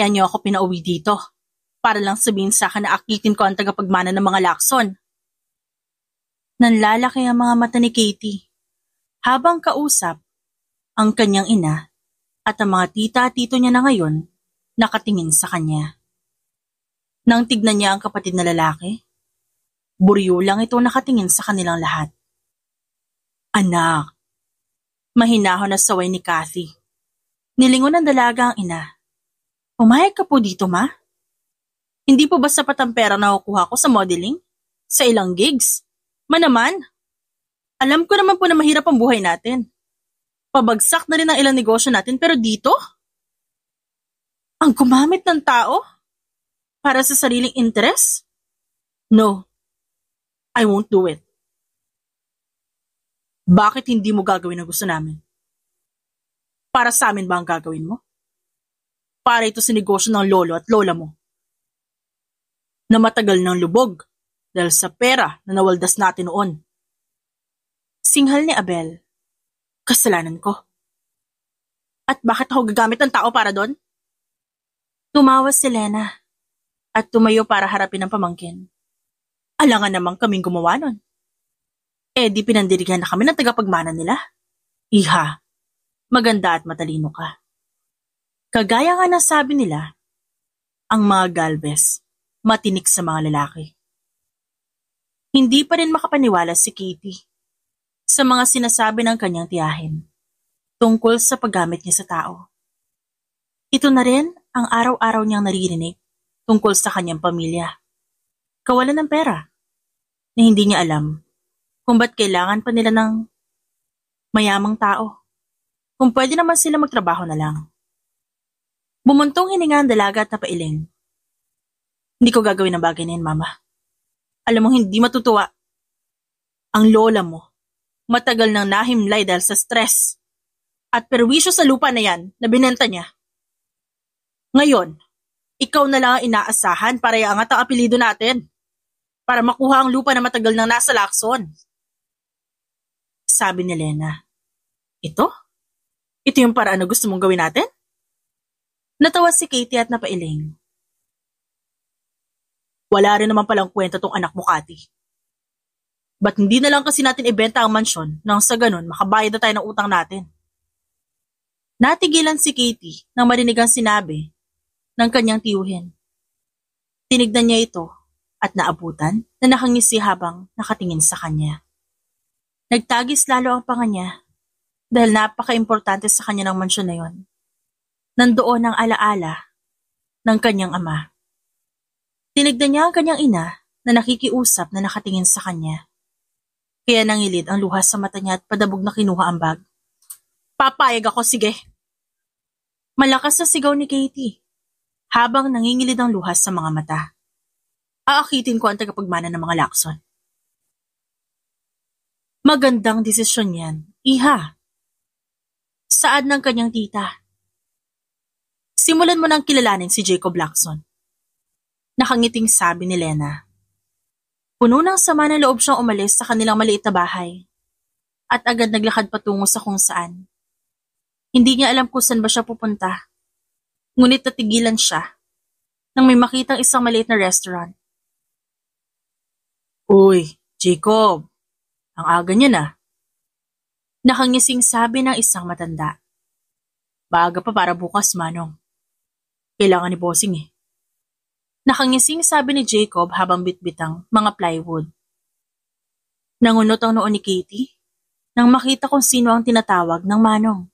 Kaya niyo ako pinauwi dito, para lang sabihin sa akin na akitin ko ang tagapagmana ng mga Lacson. Nanlalaki ang mga mata ni Katie, habang kausap ang kanyang ina at ang mga tita at tito niya na ngayon nakatingin sa kanya. Nang tignan niya ang kapatid na lalaki, buryo lang ito nakatingin sa kanilang lahat. Anak, mahinahon na saway ni Kathy. Nilingon ng dalaga ang ina. Pumayag ka po dito, ma? Hindi po ba sapat ang pera na nakukuha ko sa modeling? Sa ilang gigs? Manaman? Alam ko naman po na mahirap ang buhay natin. Pabagsak na rin ang ilang negosyo natin, pero dito? Ang gumamit ng tao? Para sa sariling interes? No, I won't do it. Bakit hindi mo gagawin ang gusto namin? Para sa amin ba ang gagawin mo? Para ito sa negosyo ng lolo at lola mo. Na matagal ng lubog dahil sa pera na nawaldas natin noon. Singhal ni Abel, kasalanan ko. At bakit ako gagamit ng tao para doon? Tumawa si Lena at tumayo para harapin ang pamangkin. Alangan namang kaming gumawa nun. Di pinandirigan na kami ng tagapagmana nila. Iha, maganda at matalino ka. Kagaya nga ng sabi nila, ang mga Galvez, matinik sa mga lalaki. Hindi pa rin makapaniwala si Katie sa mga sinasabi ng kanyang tiyahin tungkol sa paggamit niya sa tao. Ito na rin ang araw-araw niyang naririnig tungkol sa kanyang pamilya. Kawalan ng pera na hindi niya alam kung ba't kailangan pa nila ng mayamang tao. Kung pwede naman sila magtrabaho na lang. Bumuntong hininga ang dalaga at napailing. Hindi ko gagawin ang bagay na yan, Mama. Alam mo, hindi matutuwa. Ang lola mo, matagal nang nahimlay dahil sa stress at perwisyo sa lupa na yan na binenta niya. Ngayon, ikaw na lang ang inaasahan para iangat ang apelido natin para makuha ang lupa na matagal nang nasa Lacson. Sabi ni Lena, Ito? Ito yung paraan na gusto mong gawin natin? Natawa si Katie at napailing. Wala rin naman palang kwenta tong anak mo, Kathy. Ba't hindi na lang kasi natin ibenta ang mansyon nang sa ganun makabayad na tayo ng utang natin? Natigilan si Katie nang marinig ang sinabi ng kanyang tiyuhin. Tinignan niya ito at naabutan na nakangisi habang nakatingin sa kanya. Nagtagis lalo ang panga niya dahil napaka-importante sa kanya ng mansyon na yon. Nandoon ang alaala ng kanyang ama. Tinignan niya ang kanyang ina na nakikiusap na nakatingin sa kanya. Kaya nangilid ang luha sa mata niya at padabog na kinuha ang bag. Papayag ako, sige. Malakas na sigaw ni Katie habang nangingilid ang luha sa mga mata. Aakitin ko ang tagapagmana ng mga Lacson. Magandang desisyon yan, iha. Saad ng kanyang tita. Simulan mo nang kilalanin si Jacob Lacson. Nakangiting sabi ni Lena. Puno ng sama ng loob siyang umalis sa kanilang maliit na bahay at agad naglakad patungo sa kung saan. Hindi niya alam kung saan ba siya pupunta. Ngunit natigilan siya nang may makitang isang maliit na restaurant. Uy, Jacob, ang aga niya na. Nakangising sabi ng isang matanda. Maaga pa para bukas, Manong. Kailangan ni Bossing eh. Nakangising sabi ni Jacob habang bitbitang mga plywood. Nangunot ang noo ni Katie nang makita kung sino ang tinatawag ng Manong.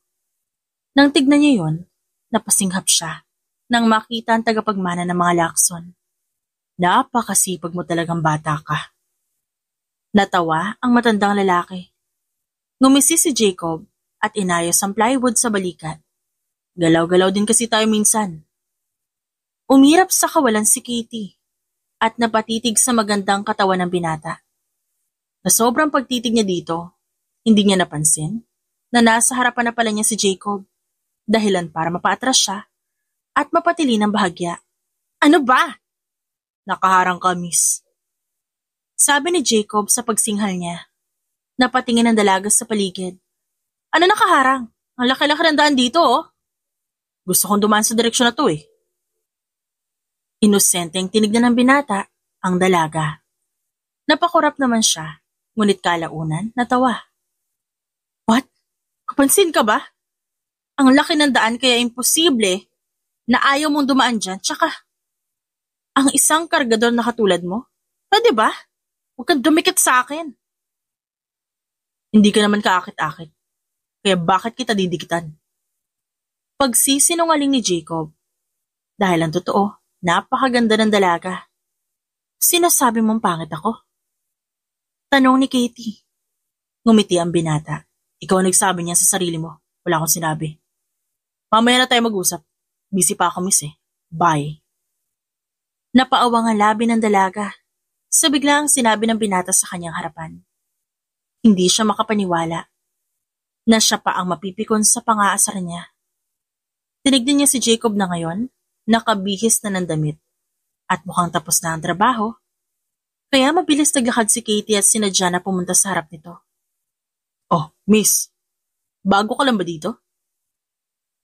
Nang tignan niya yon, napasinghap siya nang makita ang tagapagmana ng mga Lacson. Napakasipag mo talagang bata ka. Natawa ang matandang lalaki. Ngumisi si Jacob at inayos ang plywood sa balikat. Galaw-galaw din kasi tayo minsan. Umirap sa kawalan si Katie at napatitig sa magandang katawan ng binata. Na sobrang pagtitig niya dito, hindi niya napansin na nasa harapan na pala niya si Jacob, dahilan para mapaatras siya at mapatili ng bahagya. Ano ba? Nakaharang ka, miss. Sabi ni Jacob sa pagsinghal niya. Napatingin ang dalaga sa paligid. Ano nakaharang? Ang laki-laki ng daan dito, oh. Gusto kong dumaan sa direksyon na to eh. Inosenteng tinignan ng binata ang dalaga. Napakurap naman siya, ngunit kalaunan natawa. What? Kapansin ka ba? Ang laki ng daan kaya imposible na ayaw mong dumaan dyan, tsaka ang isang kargador na katulad mo? Pwede ba? Huwag kang dumikit sa akin. Hindi ka naman kaakit-akit, kaya bakit kita didikitan? Pagsisinungaling ni Jacob. Dahil ang totoo, napakaganda ng dalaga. Sinasabi mong pangit ako? Tanong ni Katie. Ngumiti ang binata. Ikaw ang nagsabi niya sa sarili mo. Wala akong sinabi. Mamaya na tayo mag-usap. Busy pa ako, miss eh. Bye. Napaawang ang labi ng dalaga sa biglang sinabi ng binata sa kanyang harapan. Hindi siya makapaniwala na siya pa ang mapipikon sa pang-aasar niya. Tinignan niya si Jacob na ngayon, nakabihis na ng damit at mukhang tapos na ang trabaho, kaya mabilis naglakad si Katie at sinadya na pumunta sa harap nito. Oh, miss, bago ka lang ba dito?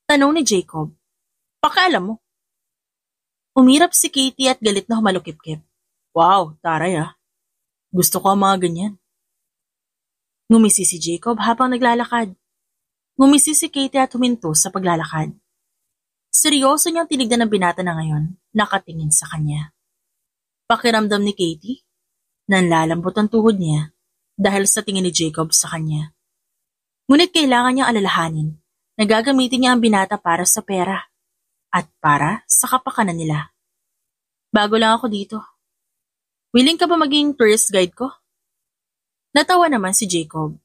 Tanong ni Jacob. Pakialam mo. Umirap si Katie at galit na humalukip-kip. Wow, taray ah. Gusto ko ang mga ganyan. Ngumisi si Jacob habang naglalakad. Ngumisi si Katie at huminto sa paglalakad. Seryoso niyang tinignan ng binata na ngayon, nakatingin sa kanya. Pakiramdam ni Katie, nanlalambot ang tuhod niya dahil sa tingin ni Jacob sa kanya. Ngunit kailangan niyang alalahanin na gagamitin niya ang binata para sa pera at para sa kapakanan nila. Bago lang ako dito. Willing ka ba maging tourist guide ko? Natawa naman si Jacob.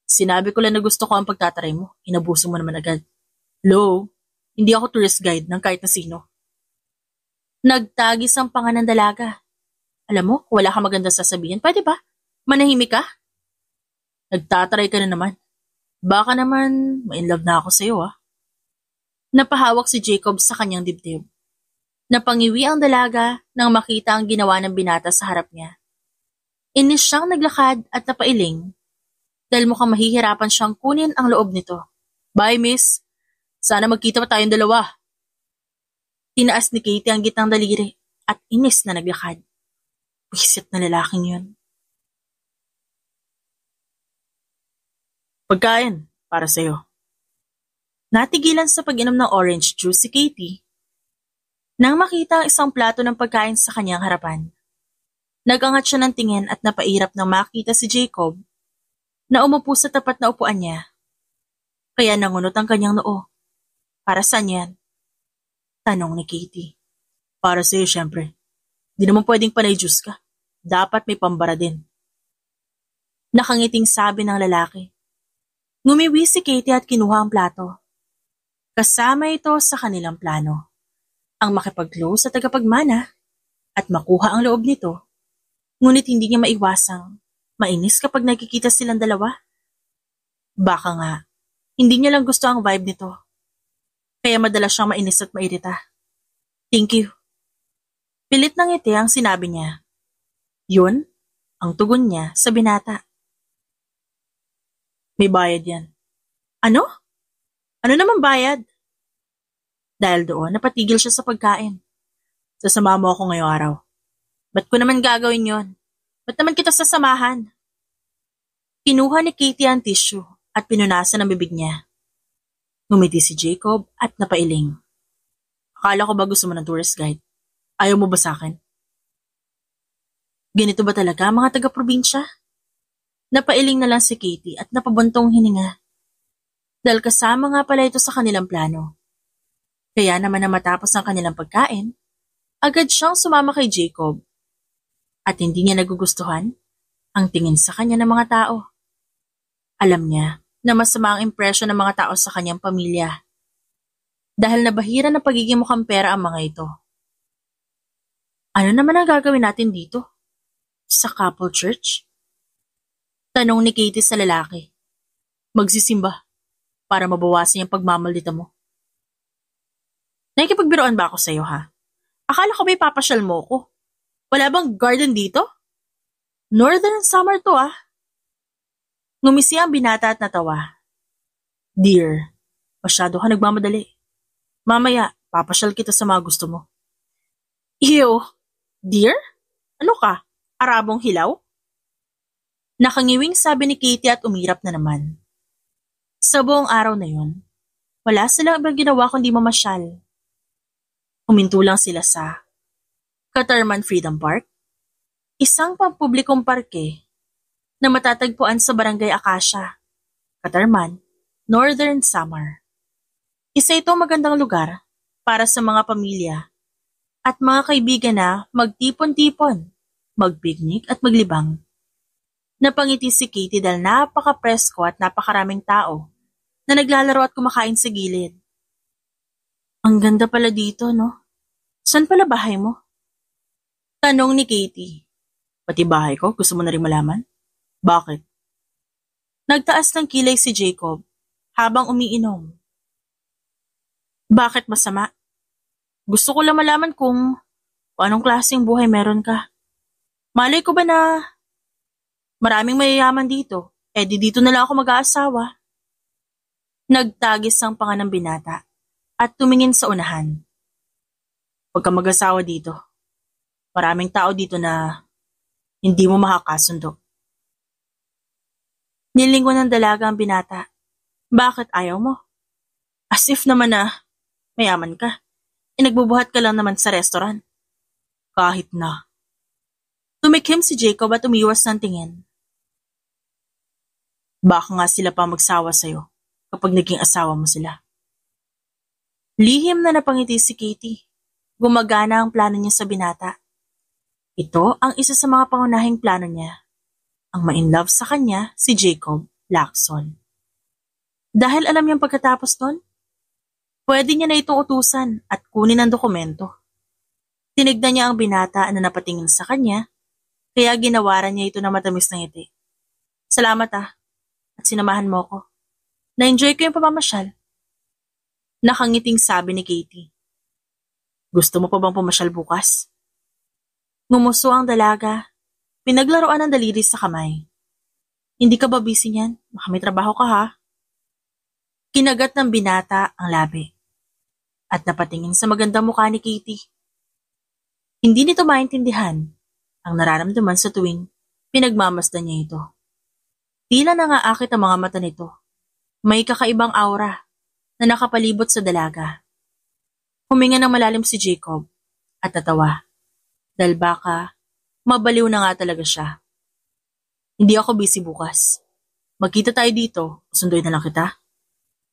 Sinabi ko lang na gusto ko ang pagtataray mo, inabuso mo naman agad. Lo, hindi ako tourist guide ng kahit na sino. Nagtagis ang panga ng dalaga. Alam mo, wala kang magandang sasabihin. Pwede ba? Manahimik ka? Nagtataray ka na naman. Baka naman, ma-inlove na ako sa'yo ah. Napahawak si Jacob sa kanyang dibdib. Napangiwi ang dalaga nang makita ang ginawa ng binata sa harap niya. Inis siyang naglakad at napailing dahil mukhang mahihirapan siyang kunin ang loob nito. Bye, miss. Sana magkita pa tayong dalawa. Tinaas ni Katie ang gitnang daliri at inis na naglakad. Wisit na lalaking yun. Pagkain, para sa'yo. Natigilan sa pag-inom ng orange juice si Katie nang makita ang isang plato ng pagkain sa kanyang harapan. Nagangat siya ng tingin at napairap nang makita si Jacob na umupo sa tapat na upuan niya. Kaya nangunot ang kanyang noo. Para saan yan? Tanong ni Katie. Para sa'yo, syempre. Di naman pwedeng panay juice ka. Dapat may pambara din. Nakangiting sabi ng lalaki. Ngumiwi si Katie at kinuha ang plato. Kasama ito sa kanilang plano. Ang makipag-close sa tagapagmana at makuha ang loob nito. Ngunit hindi niya maiwasang mainis kapag nakikita silang dalawa. Baka nga, hindi niya lang gusto ang vibe nito. Kaya madalas siyang mainis at mairita. Thank you. Pilit ng ngiti ang sinabi niya. Yun, ang tugon niya sa binata. May bayad yan. Ano? Ano naman bayad? Dahil doon, napatigil siya sa pagkain. Sasama mo ako ngayong araw. Ba't ko naman gagawin yon? Ba't naman kita sasamahan? Kinuha ni Katie ang tissue at pinunasan ang bibig niya. Ngumiti si Jacob at napailing. Akala ko ba gusto mo ng tourist guide? Ayaw mo ba sa akin? Ganito ba talaga mga taga-probinsya? Napailing na lang si Katie at napabuntong hininga. Dahil kasama nga pala ito sa kanilang plano. Kaya naman na matapos ang kanilang pagkain, agad siyang sumama kay Jacob. At hindi niya nagugustuhan ang tingin sa kanya ng mga tao. Alam niya na masama ang impresyon ng mga tao sa kanyang pamilya. Dahil nabahira na pagiging mukhang pera ang mga ito. Ano naman ang gagawin natin dito? Sa couple church? Tanong ni Katie sa lalaki. Magsisimba para mabawasan yung pagmamaldita mo. Nakikipagbiroan ba ako sa'yo ha? Akala ko ba ipapasyal mo ko? Wala bang garden dito? Northern summer to ah. Ngumisi ang binata at natawa. Dear, masyado ka nagmamadali. Mamaya, papasyal kita sa mga gusto mo. Ew, dear? Ano ka? Arabong hilaw? Nakangiwing sabi ni Katie at umirap na naman. Sa buong araw na yun, wala silang ibang ginawa kundi mamasyal. Huminto lang sila sa Catarman Freedom Park, isang pampublikong parke na matatagpuan sa Barangay Acacia, Catarman, Northern Samar. Isa itong magandang lugar para sa mga pamilya at mga kaibigan na magtipon-tipon, magpiknik at maglibang. Napangiti si Katie dahil napaka-presko at napakaraming tao na naglalaro at kumakain sa gilid. Ang ganda pala dito, no? Saan pala bahay mo? Tanong ni Katie. Pati bahay ko, gusto mo na rin malaman? Bakit? Nagtaas ng kilay si Jacob habang umiinom. Bakit masama? Gusto ko lang malaman kung anong klaseng buhay meron ka. Malay ko ba na maraming mayayaman dito, di dito na lang ako mag-aasawa. Nagtagis ang panga ng binata at tumingin sa unahan. Huwag ka mag-asawa dito. Maraming tao dito na hindi mo makakasundo. Nilingon ng dalaga ang binata. Bakit ayaw mo? As if naman na mayaman ka. Nagbubuhat ka lang naman sa restaurant. Kahit na. Tumikhim si Jacob at umiwas ng tingin. Baka nga sila pa magsawa sa'yo kapag naging asawa mo sila. Lihim na napangiti si Katie. Gumagana ang plano niya sa binata. Ito ang isa sa mga pangunahing plano niya. Ang ma-inlove sa kanya si Jacob Lacson. Dahil alam niyang pagkatapos nun, pwede niya na itong utusan at kunin ang dokumento. Tinignan niya ang binata na napatingin sa kanya, kaya ginawaran niya ito na matamis na ngiti. Salamat at sinamahan mo ko. Na-enjoy ko yung pamamasyal. Nakangiting sabi ni Katie. Gusto mo pa bang pumasyal bukas? Ngumuso ang dalaga. Pinaglaruan ang daliri sa kamay. Hindi ka ba busy niyan? Baka may trabaho ka ha? Kinagat ng binata ang labi. At napatingin sa magandang mukha ni Katie. Hindi nito maintindihan ang nararamdaman sa tuwing pinagmamasdan niya ito. Tila nangaakit ang mga mata nito. May kakaibang aura na nakapalibot sa dalaga. Huminga ng malalim si Jacob at natawa. Dahil baka mabaliw na nga talaga siya. Hindi ako busy bukas. Magkita tayo dito. Sunduin na lang kita.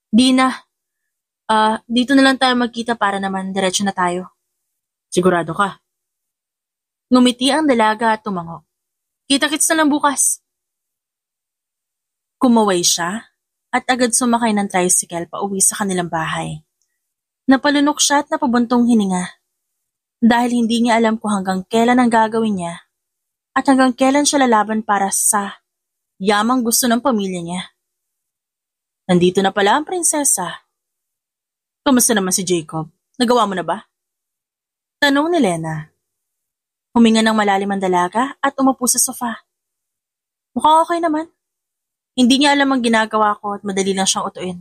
Di na. Dito na lang tayo magkita para naman diretso na tayo. Sigurado ka? Ngumiti ang dalaga at tumango. Kita-kits na lang bukas. Kumaway siya at agad sumakay ng tricycle pa uwi sa kanilang bahay. Napalunok siya at napabuntong hininga. Dahil hindi niya alam kung hanggang kailan ang gagawin niya at hanggang kailan siya lalaban para sa yamang gusto ng pamilya niya. Nandito na pala ang prinsesa. Kamusta naman si Jacob? Nagawa mo na ba? Tanong ni Lena. Huminga ng malalim ang dalaga at umupo sa sofa. Mukhang okay naman. Hindi niya alam ang ginagawa ko at madali lang siyang utuin.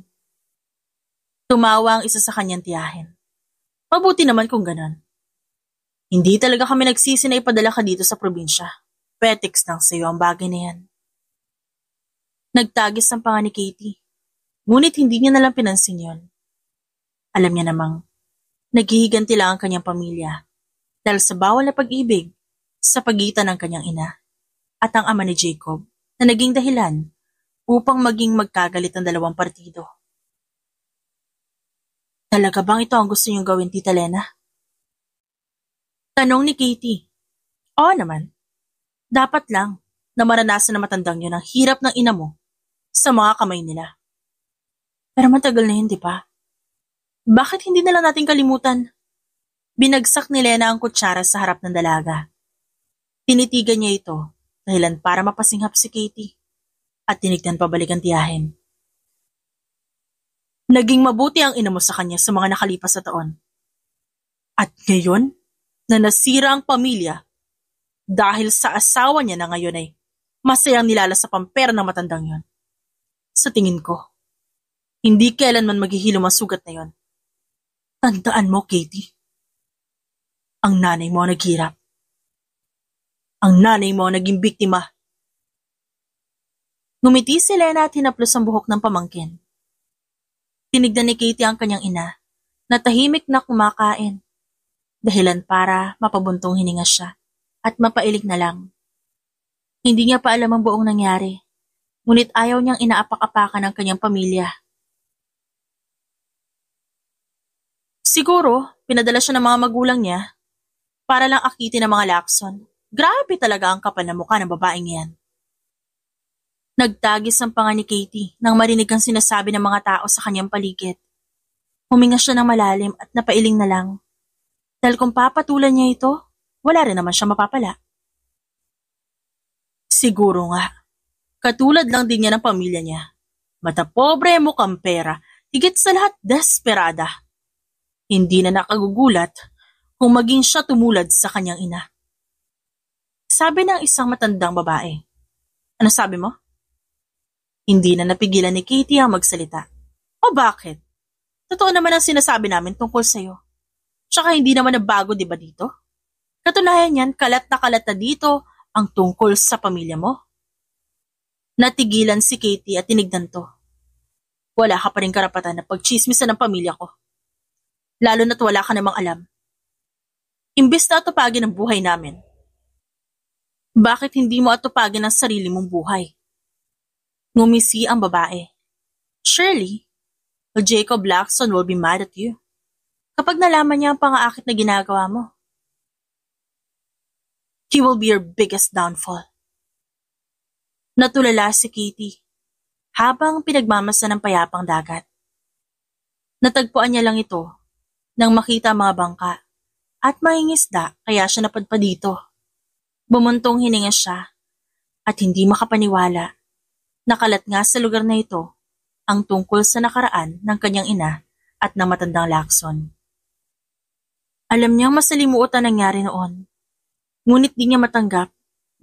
Tumawa ang isa sa kanyang tiyahin. Mabuti naman kung ganon. Hindi talaga kami nagsisi na ipadala ka dito sa probinsya. Petiks lang sa'yo ang bagay na yan. Nagtagis ang panga ni Katie. Ngunit hindi niya nalang pinansin yon. Alam niya namang naghihiganti lang ang kanyang pamilya dahil sa bawal na pag-ibig sa pagitan ng kanyang ina at ang ama ni Jacob na naging dahilan upang maging magkagalit ang dalawang partido. Talaga bang ito ang gusto niyong gawin, Tita Lena? Tanong ni Katie. Oo naman. Dapat lang na maranasan na matandang yun ang hirap ng ina mo sa mga kamay nila. Pero matagal na yun, di ba? Bakit hindi na lang natin kalimutan? Binagsak ni Lena ang kutsara sa harap ng dalaga. Tinitigan niya ito dahilan para mapasinghap si Katie at tinignan pabalik ang tiyahin. Naging mabuti ang ina mo sa kanya sa mga nakalipas na taon. At ngayon, na nasira ang pamilya dahil sa asawa niya na ngayon ay masayang nilalasap ang pera ng matandang yon. Sa tingin ko, hindi kailanman maghihilom ang sugat na yon. Tandaan mo, Katie. Ang nanay mo ang naghirap. Ang nanay mo ang naging biktima. Ngumiti si Lena at hinaplos ang buhok ng pamangkin. Tinignan ni Katie ang kanyang ina, na tahimik na kumakain. Dahilan para mapabuntong hininga siya at mapailig na lang. Hindi niya pa alam ang buong nangyari, ngunit ayaw niyang inaapak-apakan ang kanyang pamilya. Siguro, pinadala siya ng mga magulang niya para lang akitin ang mga lakson. Grabe talaga ang kapal na mukha ng babaeng yan. Nagtagis ang panga ni Katie nang marinig ang sinasabi ng mga tao sa kanyang paligid. Huminga siya ng malalim at napailing na lang. Dahil kung papatulan niya ito, wala rin naman siya mapapala. Siguro nga, katulad lang din niya ng pamilya niya. Mata pobre, mukhang pera, higit sa lahat desperada. Hindi na nakagugulat kung maging siya tumulad sa kanyang ina. Sabi ng isang matandang babae. Ano sabi mo? Hindi na napigilan ni Katie ang magsalita. O bakit? Totoo naman ang sinasabi namin tungkol sa'yo. Tsaka hindi naman nabago, di ba dito? Katunayan yan, kalat na dito ang tungkol sa pamilya mo. Natigilan si Katie at tinignan to. Wala ka pa rin karapatan na pagchismisan ng pamilya ko. Lalo na't wala ka namang alam. Imbes na atupagin ang buhay namin. Bakit hindi mo atupagin ang sarili mong buhay? Ngumisi ang babae. Surely, Jacob Lacson will be mad at you kapag nalaman niya ang pang-aakit na ginagawa mo. He will be your biggest downfall. Natulala si Katie habang pinagmamasa ng payapang dagat. Natagpuan niya lang ito nang makita ang mga bangka at mahingisda kaya siya napadpa dito. Bumuntong hininga siya at hindi makapaniwala. Nakalat nga sa lugar na ito ang tungkol sa nakaraan ng kanyang ina at ng matandang Lacson. Alam niyang masalimuot ang nangyari noon, ngunit di niya matanggap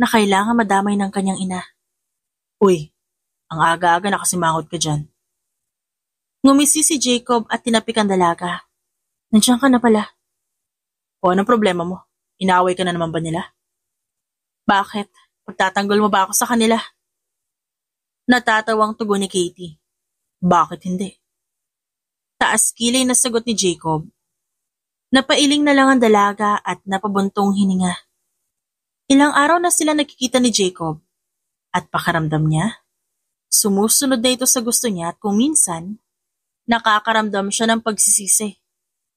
na kailangan madamay ng kanyang ina. Uy, ang aga-aga nakasimangot ka dyan. Ngumisi si Jacob at tinapik ang dalaga. Nandiyan ka na pala. O anong problema mo? Inaaway ka na naman ba nila? Bakit? Pagtatanggol mo ba ako sa kanila? Natatawang tugon ni Katie. Bakit hindi? Taas kilay na sagot ni Jacob. Napailing na lang ang dalaga at napabuntong hininga. Ilang araw na sila nakikita ni Jacob at pakaramdam niya, sumusunod na ito sa gusto niya at kung minsan, nakakaramdam siya ng pagsisisi,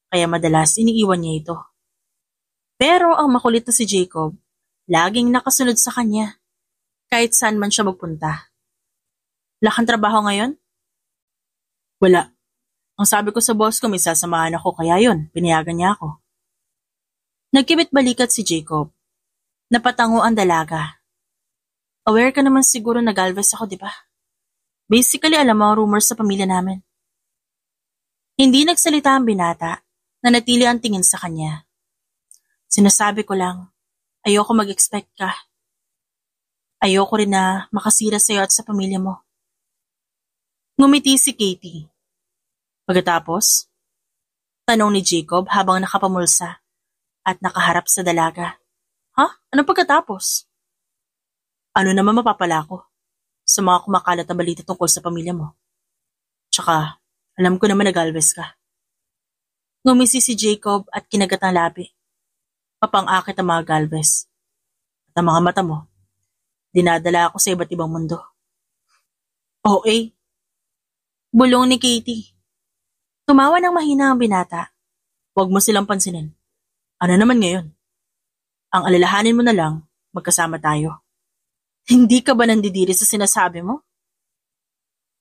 kaya madalas iniiwan niya ito. Pero ang makulit na si Jacob, laging nakasunod sa kanya, kahit saan man siya magpunta. Wala kang trabaho ngayon? Wala. Ang sabi ko sa boss ko, may sasamahan ako, kaya yun, pinayagan niya ako. Nagkibit balikat si Jacob. Napatango ang dalaga. Aware ka naman siguro na Galvez ako, di ba? Basically, alam mo ang rumors sa pamilya namin. Hindi nagsalita ang binata, na natili ang tingin sa kanya. Sinasabi ko lang, ayoko mag-expect ka. Ayoko rin na makasira sa'yo at sa pamilya mo. Ngumiti si Katie. Pagkatapos, tanong ni Jacob habang nakapamulsa at nakaharap sa dalaga. Ha? Anong pagkatapos? Ano naman mapapala ko sa mga kumakalat na balita tungkol sa pamilya mo? Tsaka, alam ko naman na Galvez ka. Ngumisi si Jacob at kinagat ang labi. Papang-akit ang mga Galvez. At ang mga mata mo, dinadala ako sa iba't ibang mundo. OA. Bulong ni Katie. Tumawa ng mahina ang binata. Huwag mo silang pansinin. Ano naman ngayon? Ang alalahanin mo na lang, magkasama tayo. Hindi ka ba nandidiri sa sinasabi mo?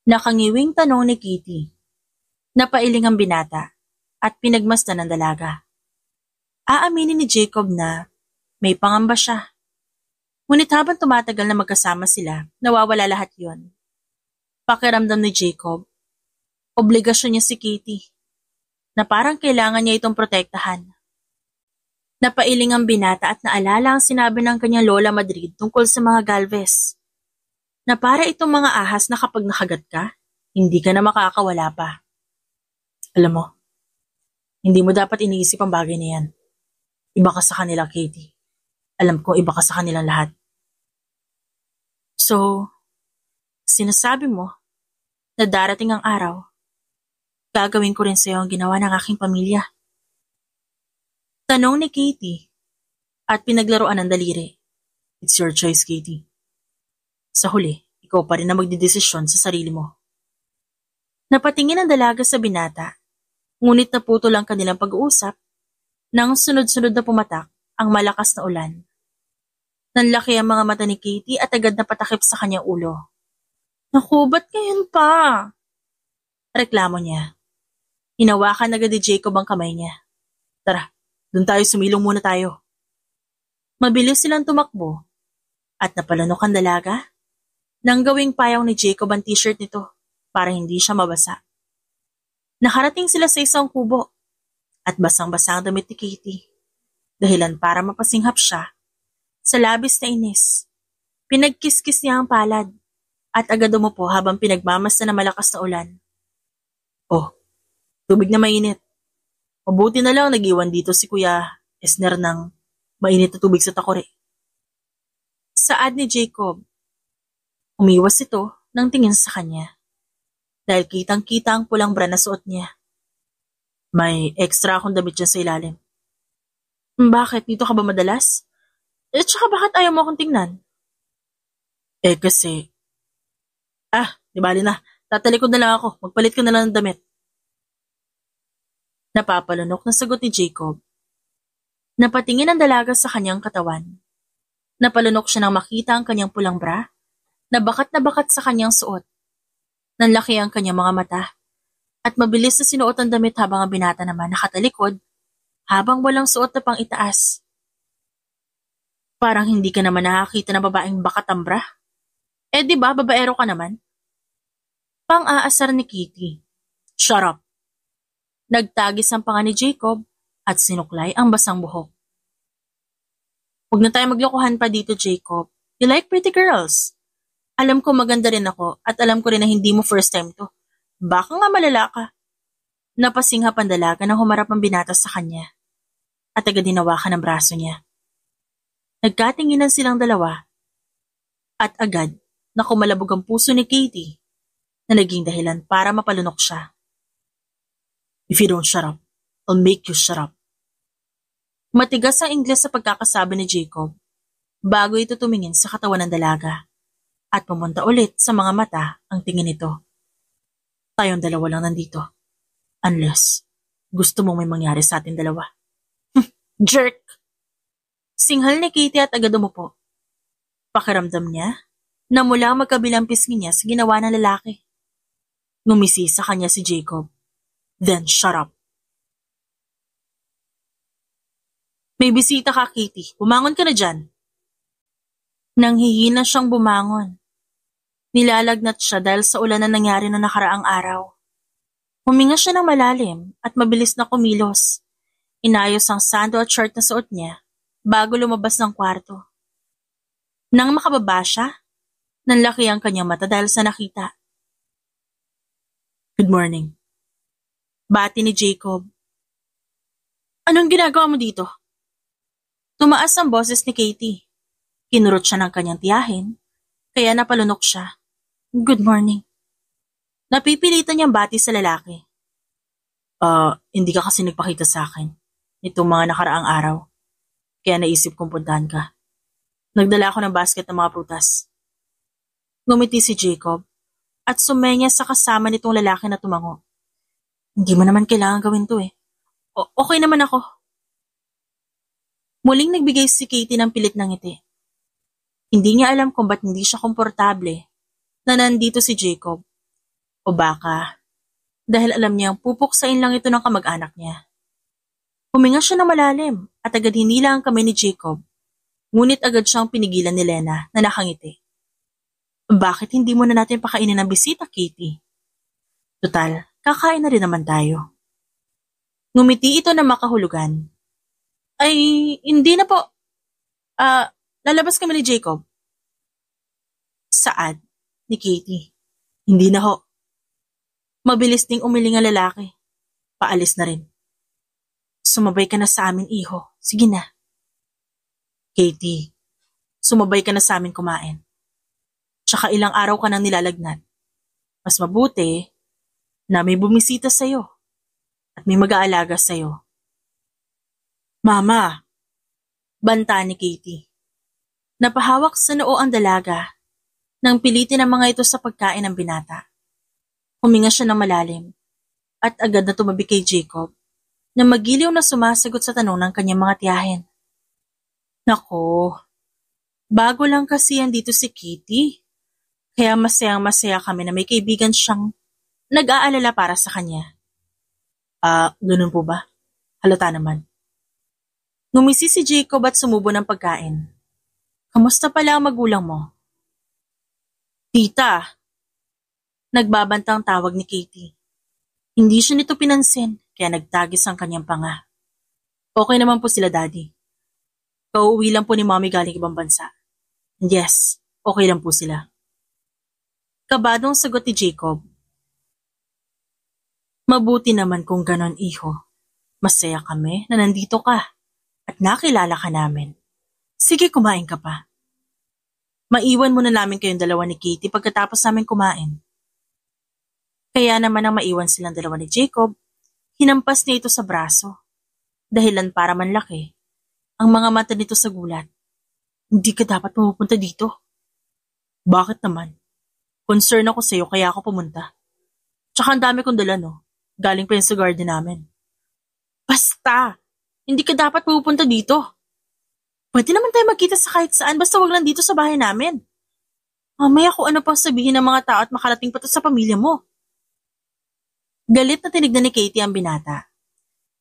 Nakangiwing tanong ni Katie. Napailing ang binata at pinagmasdan ng dalaga. Aaminin ni Jacob na may pangamba siya. Ngunit habang tumatagal na magkasama sila, nawawala lahat yon. Pakiramdam ni Jacob, obligasyon niya si Katie, na parang kailangan niya itong protektahan. Napailing ang binata at naalala ang sinabi ng kanyang Lola Madrid tungkol sa mga Galvez, na para itong mga ahas na kapag nakagat ka, hindi ka na makakawala pa. Alam mo, hindi mo dapat iniisip ang bagay na yan. Iba ka sa kanila, Katie. Alam kong iba ka sa kanilang lahat. So, sinasabi mo na darating ang araw, gagawin ko rin sa'yo ang ginawa ng aking pamilya. Tanong ni Katie at pinaglaruan ng daliri. It's your choice, Katie. Sa huli, ikaw pa rin na magdidesisyon sa sarili mo. Napatingin ang dalaga sa binata, ngunit naputol ang kanilang pag-uusap nang sunod-sunod na pumatak ang malakas na ulan. Nanlaki ang mga mata ni Katie at agad na patakip sa kanyang ulo. Naku, ba't ngayon pa? Reklamo niya. Hinawakan agad ni Jacob ang kamay niya. Tara, dun tayo, sumilong muna tayo. Mabilis silang tumakbo at napalanok ang dalaga nang gawing payong ni Jacob ang t-shirt nito para hindi siya mabasa. Nakarating sila sa isang kubo at basang-basa ang damit ni Katie. Dahilan para mapasinghap siya sa labis na inis. Pinagkiskis niya ang palad at agad umupo habang pinagmamasta na malakas na ulan. Oh, tubig na mainit. Mabuti na lang nag-iwan dito si Kuya Esner ng mainit na tubig sa takore. Saad ni Jacob. Umiwas ito ng tingin sa kanya dahil kitang-kita ang pulang bra na suot niya. May extra akong damit dyan sa ilalim. Bakit? Dito ka ba madalas? Tsaka bakit ayaw mo akong tingnan? Kasi... di bali na. Tatalikod na lang ako. Magpalit ko na lang ng damit. Napapalunok na sagot ni Jacob. Napatingin ang dalaga sa kanyang katawan. Napalunok siya nang makita ang kanyang pulang bra na bakat sa kanyang suot. Nanlaki ang kanyang mga mata at mabilis na sinuot ang damit habang ang binata naman nakatalikod habang walang suot na pang itaas. Parang hindi ka naman nakakita ng babaeng bakat ang bra. Di ba, babaero ka naman? Pang-aasar ni Kitty. Shut up. Nagtagis ang panga ni Jacob at sinuklay ang basang buhok. Huwag na tayo maglokohan pa dito, Jacob. You like pretty girls. Alam ko maganda rin ako at alam ko rin na hindi mo first time to. Baka nga malala ka. Napasinghap ang dalaga nang humarap ang binata sa kanya at agad hinawakan ang braso niya. Nagkatinginan silang dalawa at agad na kumalabog ang puso ni Katie na naging dahilan para mapalunok siya. If you don't shut up, I'll make you shut up. Matigas ang Ingles sa pagkakasabi ni Jacob bago ito tumingin sa katawan ng dalaga at pumunta ulit sa mga mata ang tingin nito. Tayong dalawa lang nandito. Unless gusto mong may mangyari sa ating dalawa. Jerk! Singhal ni Katie at agad umupo. Pakiramdam niya na mula magkabilang pisngi niya sa ginawa ng lalaki. Ngumisi sa kanya si Jacob. Then shut up. May bisita ka, Katie. Bumangon ka na dyan. Nanghihina siyang bumangon. Nilalagnat siya dahil sa ulan na nangyari na nakaraang araw. Huminga siya ng malalim at mabilis na kumilos. Inayos ang sando at short na suot niya bago lumabas ng kwarto. Nang makababa siya, nanlaki ang kanyang mata dahil sa nakita. Good morning. Bati ni Jacob. Anong ginagawa mo dito? Tumaas ang boses ni Katie. Kinurot siya ng kanyang tiyahin, kaya napalunok siya. Good morning. Napipilitan niyang bati sa lalaki. Hindi ka kasi nagpakita sa akin nitong mga nakaraang araw. Kaya naisip kong puntahan ka. Nagdala ako ng basket ng mga prutas. Ngumiti si Jacob at sumenya sa kasama nitong lalaki na tumango. Hindi mo naman kailangan gawin to . Okay naman ako. Muling nagbigay si Katie ng pilit ng ngiti. Hindi niya alam kung ba't hindi siya komportable na nandito si Jacob. O baka, dahil alam niyang pupuksain lang ito ng kamag-anak niya. Huminga siya ng malalim at agad hinila ang kamay ni Jacob. Ngunit agad siyang pinigilan ni Lena na nakangiti. Bakit hindi mo na natin pakainin ng bisita, Katie? Total, kakain na rin naman tayo. Ngumiti ito na makahulugan. Ay, hindi na po. Lalabas kami ni Jacob. Saad ni Katie. Hindi na ho. Mabilis ding umiling ang lalaki. Paalis na rin. Sumabay ka na sa amin, iho. Sige na. Katie, sumabay ka na sa amin kumain. Tsaka ilang araw ka nang nilalagnat. Mas mabuti na may bumisita sa'yo at may mag-aalaga sa'yo. Mama, banta ni Katie. Napahawak sa noo ang dalaga nang pilitin ang mga ito sa pagkain ng binata. Huminga siya ng malalim at agad na tumabi kay Jacob na magiliw na sumasagot sa tanong ng kanyang mga tiyahin. Nako, bago lang kasi yan dito si Katie. Kaya masayang-masaya kami na may kaibigan siyang nag-aalala para sa kanya. Ganun po ba? Halata naman. Ngumisi si Jacob at sumubo ng pagkain. Kamusta pala ang magulang mo? Tita, nagbabantang tawag ni Katie. Hindi siya nito pinansin, kaya nagtagis ang kanyang panga. Okay naman po sila, Daddy. Kauuwi lang po ni Mommy galing ibang bansa. Yes, okay lang po sila. Kabadong sagot ni Jacob. Mabuti naman kung ganon, iho. Masaya kami na nandito ka at nakilala ka namin. Sige, kumain ka pa. Maiwan muna namin kayong dalawa ni Katie pagkatapos namin kumain. Kaya naman ang maiwan silang dalawa ni Jacob, hinampas niya ito sa braso. Dahilan para manlaki ang mga mata nito sa gulat. Hindi ka dapat pumupunta dito. Bakit naman? Concern ako sa'yo kaya ako pumunta. Tsaka ang dami kong dala, no? Galing pa yung sa garden namin. Basta! Hindi ka dapat pupunta dito. Pwede naman tayo magkita sa kahit saan basta wag lang dito sa bahay namin. Mamaya kung ano pang sabihin ng mga tao at makarating pa to sa pamilya mo. Galit na tinignan ni Katie ang binata.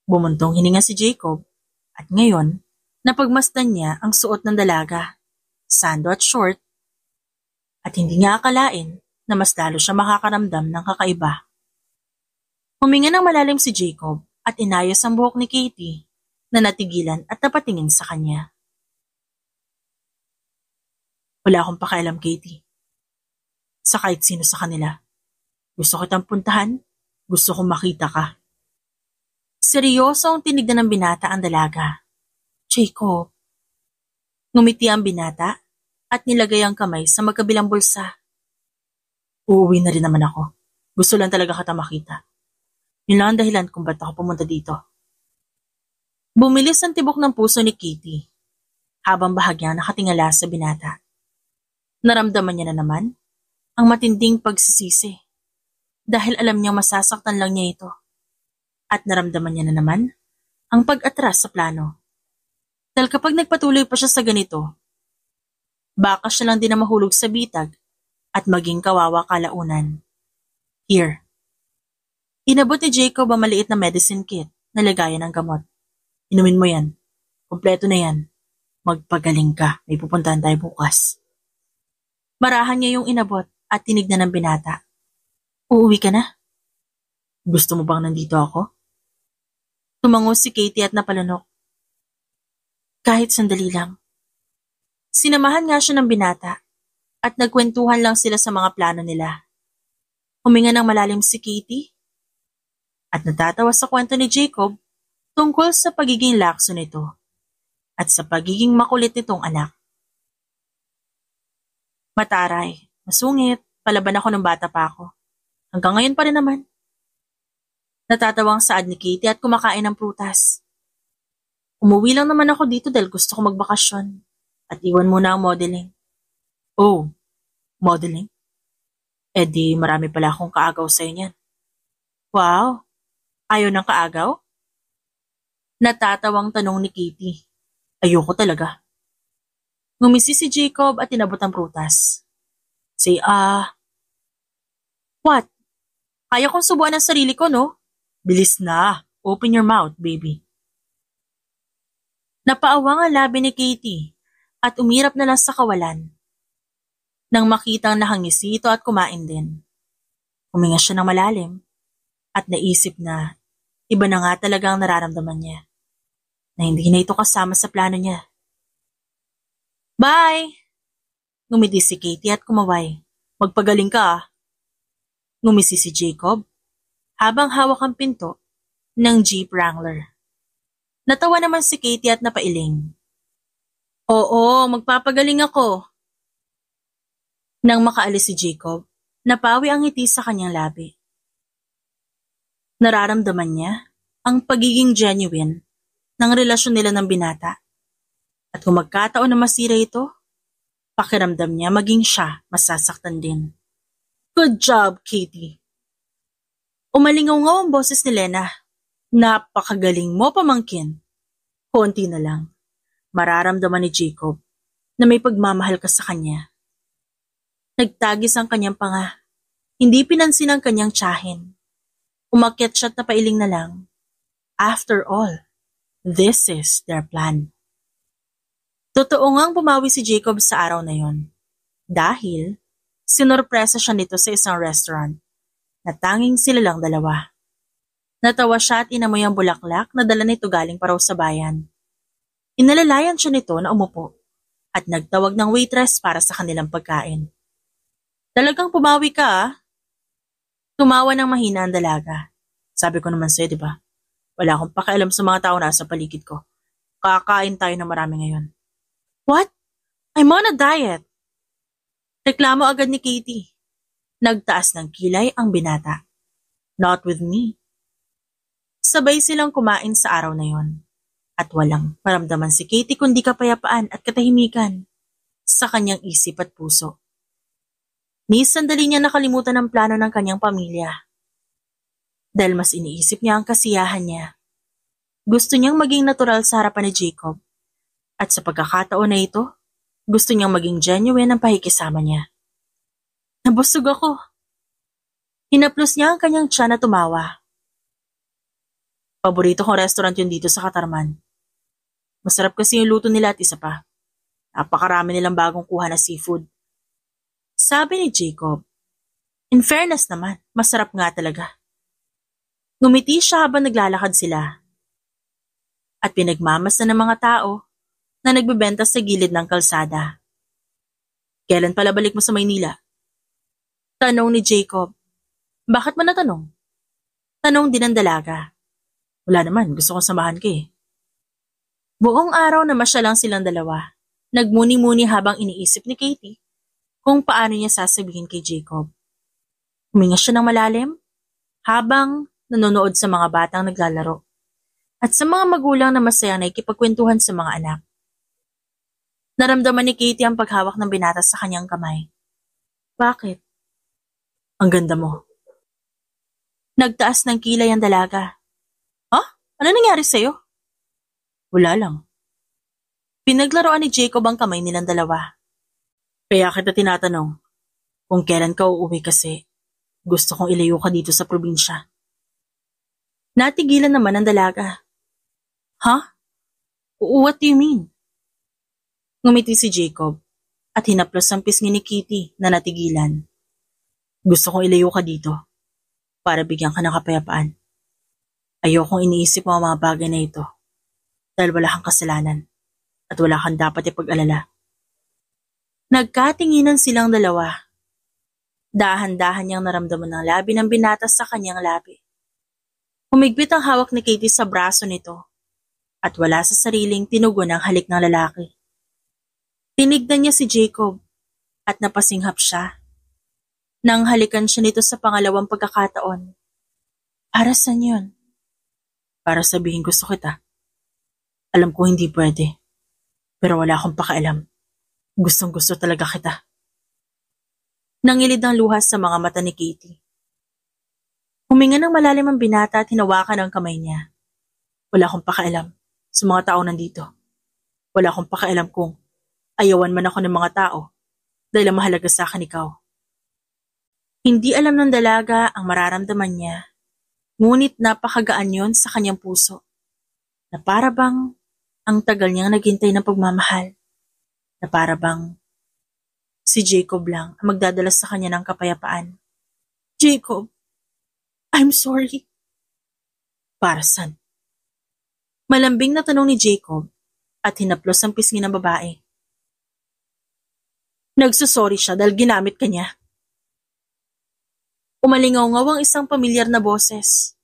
Bumuntong hininga si Jacob at ngayon, napagmasdan niya ang suot ng dalaga. Sando at short. At hindi niya akalain na mas lalo siya makakaramdam ng kakaiba. Huminga ng malalim si Jacob at inayos ang buhok ni Katie na natigilan at napatingin sa kanya. Wala akong pakialam, Katie. Sa kahit sino sa kanila. Gusto kitang puntahan, gusto kong makita ka. Seryoso ang tinignan ng binata ang dalaga. Jacob. Ngumiti ang binata at nilagay ang kamay sa magkabilang bulsa. Uuwi na rin naman ako. Gusto lang talaga kita makita. Yun lang ang dahilan kung ba't ako pumunta dito. Bumilis ang tibok ng puso ni Katie habang bahagyang nakatingala sa binata. Naramdaman niya na naman ang matinding pagsisisi dahil alam niyang masasaktan lang niya ito. At naramdaman niya na naman ang pag-atras sa plano. Dahil kapag nagpatuloy pa siya sa ganito, baka siya lang din na mahulog sa bitag at maging kawawa kalaunan. Here. Inabot ni Jacob ang maliit na medicine kit na lagayan ng gamot. Inumin mo yan. Kompleto na yan. Magpagaling ka. May pupuntahan tayo bukas. Marahan niya yung inabot at tinignan ng binata. Uuwi ka na? Gusto mo bang nandito ako? Tumango si Katie at napalunok. Kahit sandali lang. Sinamahan nga siya ng binata at nagkwentuhan lang sila sa mga plano nila. Huminga ng malalim si Katie at natatawa sa kwento ni Jacob tungkol sa pagiging lakso nito at sa pagiging makulit nitong anak. Mataray, masungit, palaban ako ng bata pa ako. Hanggang ngayon pa rin naman. Natatawang saad ni Katie at kumakain ng prutas. Umuwi lang naman ako dito dahil gusto ko magbakasyon at iwan muna ang modeling. Oh, modeling? Eh di marami pala akong kaagaw sa'yo niyan. Wow, ayaw ng kaagaw? Natatawang tanong ni Katie. Ayoko talaga. Ngumisi si Jacob at tinabot ang prutas. Say, what? Kaya kong subuan ang sarili ko, no? Bilis na. Open your mouth, baby. Napaawang ang labi ni Katie at umirap na lang sa kawalan. Nang makitang nakangisi ito at kumain din. Huminga siya ng malalim at naisip na iba na nga talaga ang nararamdaman niya. Na hindi na ito kasama sa plano niya. Bye! Ngumiti si Katie at kumaway. Magpagaling ka. Ngumisi si Jacob habang hawak ang pinto ng Jeep Wrangler. Natawa naman si Katie at napailing. Oo, magpapagaling ako. Nang makaalis si Jacob, napawi ang ngiti sa kanyang labi. Nararamdaman niya ang pagiging genuine ng relasyon nila ng binata. At kung magkataon na masira ito, pakiramdam niya maging siya masasaktan din. Good job, Katie. Umalingaw-ngaw ang boses ni Lena. Napakagaling mo, pamangkin. Konti na lang. Mararamdaman ni Jacob na may pagmamahal ka sa kanya. Nagtagis ang kanyang panga. Hindi pinansin ang kanyang tiyahin. Umakyat siya't napailing na lang. After all, this is their plan. Totoo ngang pumawi si Jacob sa araw na yon. Dahil sinorpresa siya nito sa isang restaurant na tanging sila lang dalawa. Natawa siya at inamoy ang bulaklak na dala nito galing pa raw sa bayan. Inalalayan siya nito na umupo at nagtawag ng waitress para sa kanilang pagkain. Talagang pumawi ka ah? Tumawa ng mahina ang dalaga. Sabi ko naman sa'yo, di ba? Wala akong pakialam sa mga tao na sa paligid ko. Kakain tayo na marami ngayon. What? I'm on a diet. Reklamo agad ni Katie. Nagtaas ng kilay ang binata. Not with me. Sabay silang kumain sa araw na yon. At walang maramdaman si Katie kundi kapayapaan at katahimikan sa kanyang isip at puso. Ni sandali niya nakalimutan ang plano ng kanyang pamilya. Dahil mas iniisip niya ang kasiyahan niya. Gusto niyang maging natural sa harapan ni Jacob. At sa pagkakataon na ito, gusto niyang maging genuine ang pakikisama niya. Nabusog ako. Hinaplos niya ang kanyang tiyan na tumawa. Paborito kong restaurant yun dito sa Katarman. Masarap kasi yung luto nila at isa pa. Napakarami nilang bagong kuha na seafood. Sabi ni Jacob. In fairness naman, masarap nga talaga. Ngumiti siya habang naglalakad sila. At pinagmamasdan ng mga tao na nagbebenta sa gilid ng kalsada. Kailan pala balik mo sa Maynila? Tanong ni Jacob. Bakit mo natanong? Tanong din ng dalaga. Wala naman, gusto kong samahan ka eh. Buong araw na masya lang silang dalawa. Nagmuni-muni habang iniisip ni Katie kung paano niya sasabihin kay Jacob. Huminga siya ng malalim habang nanonood sa mga batang naglalaro at sa mga magulang na masaya na ikipagkwentuhan sa mga anak. Naramdaman ni Katie ang paghawak ng binata sa kanyang kamay. Bakit? Ang ganda mo. Nagtaas ng kilay ang dalaga. Ano nangyari sa'yo? Wala lang. Pinaglaruan ni Jacob ang kamay nilang dalawa. Kaya kita tinatanong kung kailan ka uuwi kasi gusto kong ilayo ka dito sa probinsya. Natigilan naman ang dalaga. What do you mean? Ngumiti si Jacob at hinaplos ang pisngi ni Kitty na natigilan. Gusto kong ilayo ka dito para bigyan ka ng kapayapaan. Ayokong iniisip mo ang mga bagay na ito dahil wala kang kasalanan at wala kang dapat ipag-alala. Nagkatinginan silang dalawa. Dahan-dahan niyang naramdaman ng labi ng binata sa kanyang labi. Humigpit ang hawak ni Katie sa braso nito at wala sa sariling tinugon ang halik ng lalaki. Tinignan niya si Jacob at napasinghap siya. Nang halikan siya nito sa pangalawang pagkakataon. Para saan yun? Para sabihin gusto kita. Alam ko hindi pwede, pero wala akong pakialam. Gustong-gusto talaga kita. Nangilid ang luha sa mga mata ni Katie. Huminga ng malalim ang binata at hinawakan ang kamay niya. Wala akong pakialam sa mga tao nandito. Wala akong pakialam kung ayawan man ako ng mga tao dahil ang mahalaga sa akin ikaw. Hindi alam ng dalaga ang mararamdaman niya, ngunit napakagaan yon sa kanyang puso, na para bang ang tagal niyang naghintay ng pagmamahal, na para bang si Jacob lang ang magdadala sa kanya ng kapayapaan. Jacob, I'm sorry. Para saan? Malambing na tanong ni Jacob at hinaplos ang pisngi ng babae. Nagsusorry siya dahil ginamit ka niya. Umalingaw-ngaw ang isang pamilyar na boses.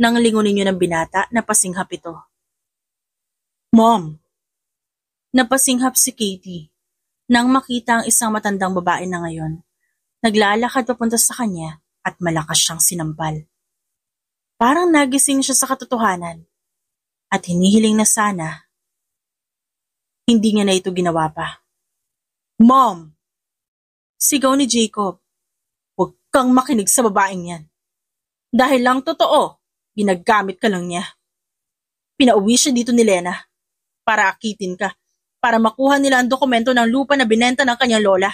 Nang lingunin niyo ng binata na pasinghap ito. Mom! Napasinghap si Katie nang makita ang isang matandang babae na ngayon. Naglalakad papunta sa kanya at malakas siyang sinampal. Parang nagising siya sa katotohanan at hinihiling na sana hindi niya na ito ginawa pa. Mom! Sigaw ni Jacob. Huwag kang makinig sa babaeng yan. Dahil lang totoo, ginagamit ka lang niya. Pinauwi siya dito ni Lena para akitin ka, para makuha nila ang dokumento ng lupa na binenta ng kanyang lola.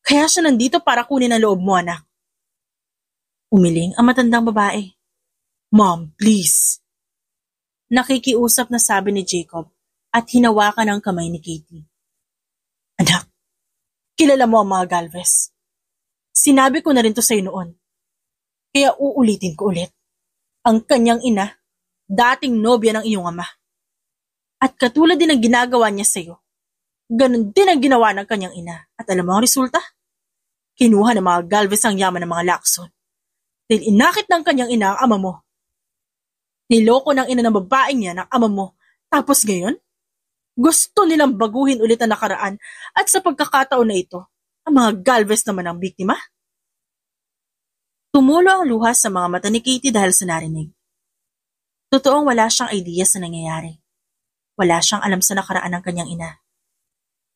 Kaya siya nandito para kunin ang loob mo, anak. Umiling ang matandang babae. Mom, please. Nakikiusap na sabi ni Jacob at hinawakan ang kamay ni Katie. Anak, kilala mo ang mga Galvez. Sinabi ko na rin to sa'yo noon. Kaya uulitin ko ulit. Ang kanyang ina, dating nobya ng iyong ama. At katulad din ang ginagawa niya sa'yo, ganun din ang ginawa ng kanyang ina. At alam mo ang resulta? Kinuha ng mga Galvez ang yaman ng mga Lacson. Dahil inakit ng kanyang ina ang ama mo. Niloko ng ina ng babaeng niya ng ama mo. Tapos ngayon, gusto nilang baguhin ulit ang nakaraan at sa pagkakataon na ito, ang mga Galvez naman ang biktima. Tumulo ang luha sa mga mata ni Katie dahil sa narinig. Totoong wala siyang idea sa nangyayari. Wala siyang alam sa nakaraan ng kanyang ina.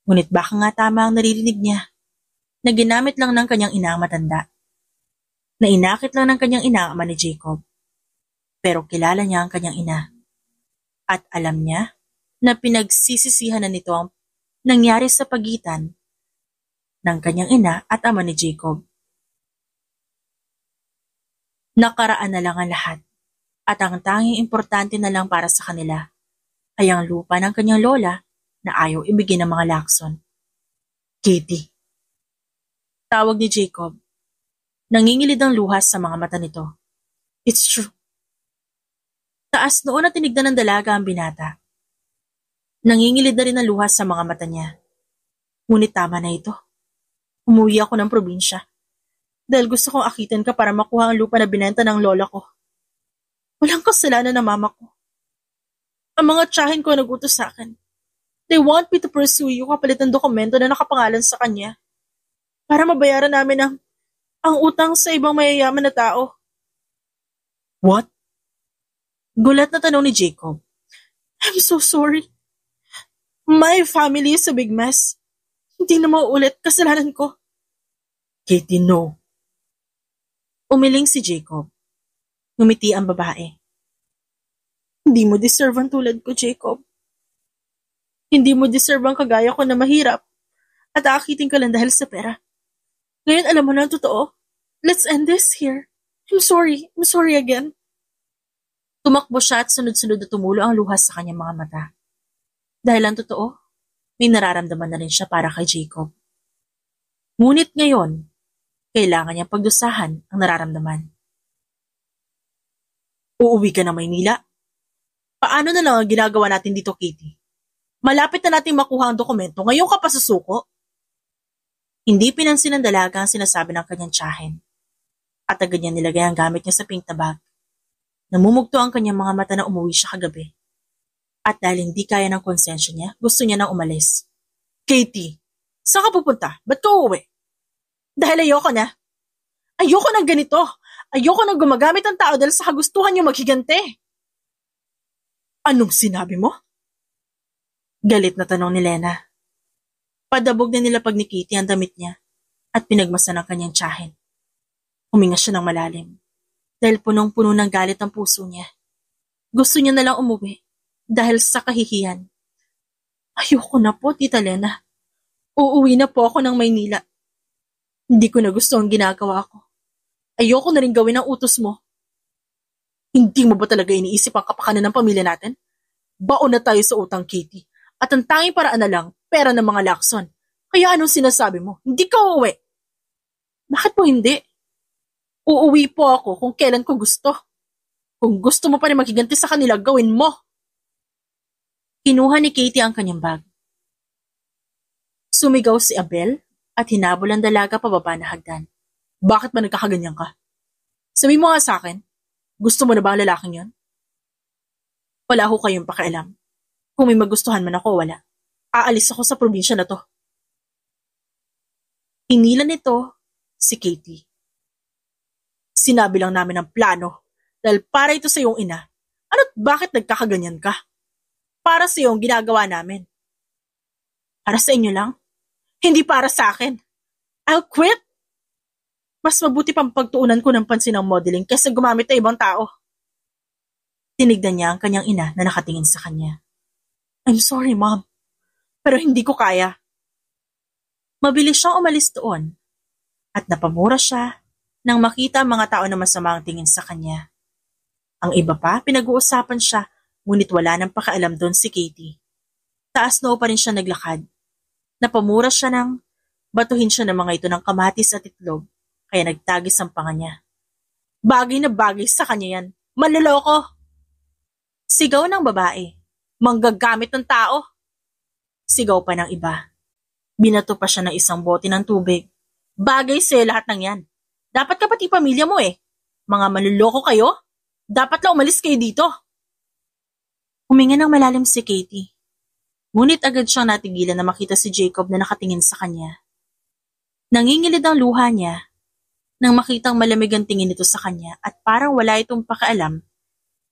Ngunit baka nga tama ang naririnig niya, na ginamit lang ng kanyang ina ang matanda. Na inakit lang ng kanyang ina ang ama ni Jacob. Pero kilala niya ang kanyang ina. At alam niya na pinagsisisihan na nito ang nangyari sa pagitan ng kanyang ina at ama ni Jacob. Nakaraan na lang ang lahat at ang tanging importante na lang para sa kanila ay ang lupa ng kanyang lola na ayaw ibigay ng mga Lacson. Katie. Tawag ni Jacob. Nangingilid ang luha sa mga mata nito. It's true. Taas noon na tinignan ng dalaga ang binata. Nangingilid na rin ang luha sa mga mata niya. Ngunit tama na ito. Umuwi ako ng probinsya. Dahil gusto kong akitin ka para makuha ang lupa na binenta ng lola ko. Walang kasalanan ng mama ko. Ang mga tiyahin ko nagutos sa akin. They want me to pursue you kapalit ng dokumento na nakapangalan sa kanya. Para mabayaran namin ang utang sa ibang mayayaman na tao. What? Gulat na tanong ni Jacob. I'm so sorry. My family is a big mess. Hindi na mauulit, kasalanan ko. Katie, no. Umiling si Jacob. Ngumiti ang babae. Hindi mo deserve ang tulad ko, Jacob. Hindi mo deserve ang kagaya ko na mahirap at aakitin ka lang dahil sa pera. Ngayon alam mo na ang totoo. Let's end this here. I'm sorry. I'm sorry again. Tumakbo siya at sunod-sunod na tumulo ang luha sa kanyang mga mata. Dahil ang totoo, may nararamdaman na rin siya para kay Jacob. Ngunit ngayon, kailangan niyang pagdusahan ang nararamdaman. Uuwi ka na Maynila? Paano na lang ang ginagawa natin dito, Katie? Malapit na natin makuha ang dokumento, ngayon ka pa susuko? Hindi pinansin ng dalaga ang sinasabi ng kanyang tiyahin. At agad niya nilagay ang gamit niya sa pink na bag. Namumugto ang kanyang mga mata na umuwi siya kagabi. At dahil hindi kaya ng konsensya niya, gusto niya nang umalis. Katie, saan ka pupunta? Ba't ka uuwi? Dahil ayoko na. Ayoko ng ganito. Ayoko nang gumagamit ang tao dahil sa kagustuhan niyo maghigante. Anong sinabi mo? Galit na tanong ni Lena. Padabog na nilapag ni Katie ang damit niya at pinagmasan ang kanyang tiyahin. Huminga siya ng malalim dahil punong-puno ng galit ang puso niya. Gusto niya na lang umuwi dahil sa kahihiyan. Ayoko na po, Tita Lena. Uuwi na po ako ng Maynila. Hindi ko na gusto ang ginagawa ko. Ayoko na rin gawin ang utos mo. Hindi mo ba talaga iniisip ang kapakanan ng pamilya natin? Baon na tayo sa utang, Katie. At ang tanging paraan na lang, pera ng mga Lacson. Kaya anong sinasabi mo? Hindi ka uuwi. Bakit po hindi? Uuwi po ako kung kailan ko gusto. Kung gusto mo pa rin maghiganti sa kanila, gawin mo. Kinuha ni Katie ang kanyang bag. Sumigaw si Abel at hinabol ang dalaga pababa na hagdan. Bakit ba nagkakaganyan ka? Sabi mo nga sa akin, gusto mo na ba ang lalaking yon? Wala ho kayong pakialam. Kung may magustuhan man ako, wala. Aalis ako sa probinsya na to. Hinila nito si Katie. Sinabi lang namin ang plano dahil para ito sa iyong ina. Ano't bakit nagkakaganyan ka? Para sa iyong ginagawa namin. Para sa inyo lang? Hindi para sa akin. I'll quit. Mas mabuti pang pagtuunan ko ng pansin ng modeling kaysa gumamit ng ibang tao. Tinignan niya ang kanyang ina na nakatingin sa kanya. I'm sorry, Mom. Pero hindi ko kaya. Mabilis siyang umalis doon at napamura siya nang makita ang mga tao na masama ang tingin sa kanya. Ang iba pa, pinag-uusapan siya, ngunit wala nang pakialam doon si Katie. Taas noo pa rin siya naglakad. Napamura siya nang batuhin siya ng mga ito ng kamatis at itlog, kaya nagtagis ang panga niya. Bagay na bagay sa kanya yan. Manloloko! Sigaw ng babae. Manggagamit ng tao. Sigaw pa ng iba. Binato pa siya ng isang bote ng tubig. Bagay sa'yo lahat ng yan. Dapat ka pati pamilya mo eh. Mga manloloko kayo? Dapat lang umalis kayo dito. Huminga ng malalim si Katie. Ngunit agad siyang natigilan na makita si Jacob na nakatingin sa kanya. Nangingilid ang luha niya nang makitang malamig ang tingin nito sa kanya at parang wala itong pakialam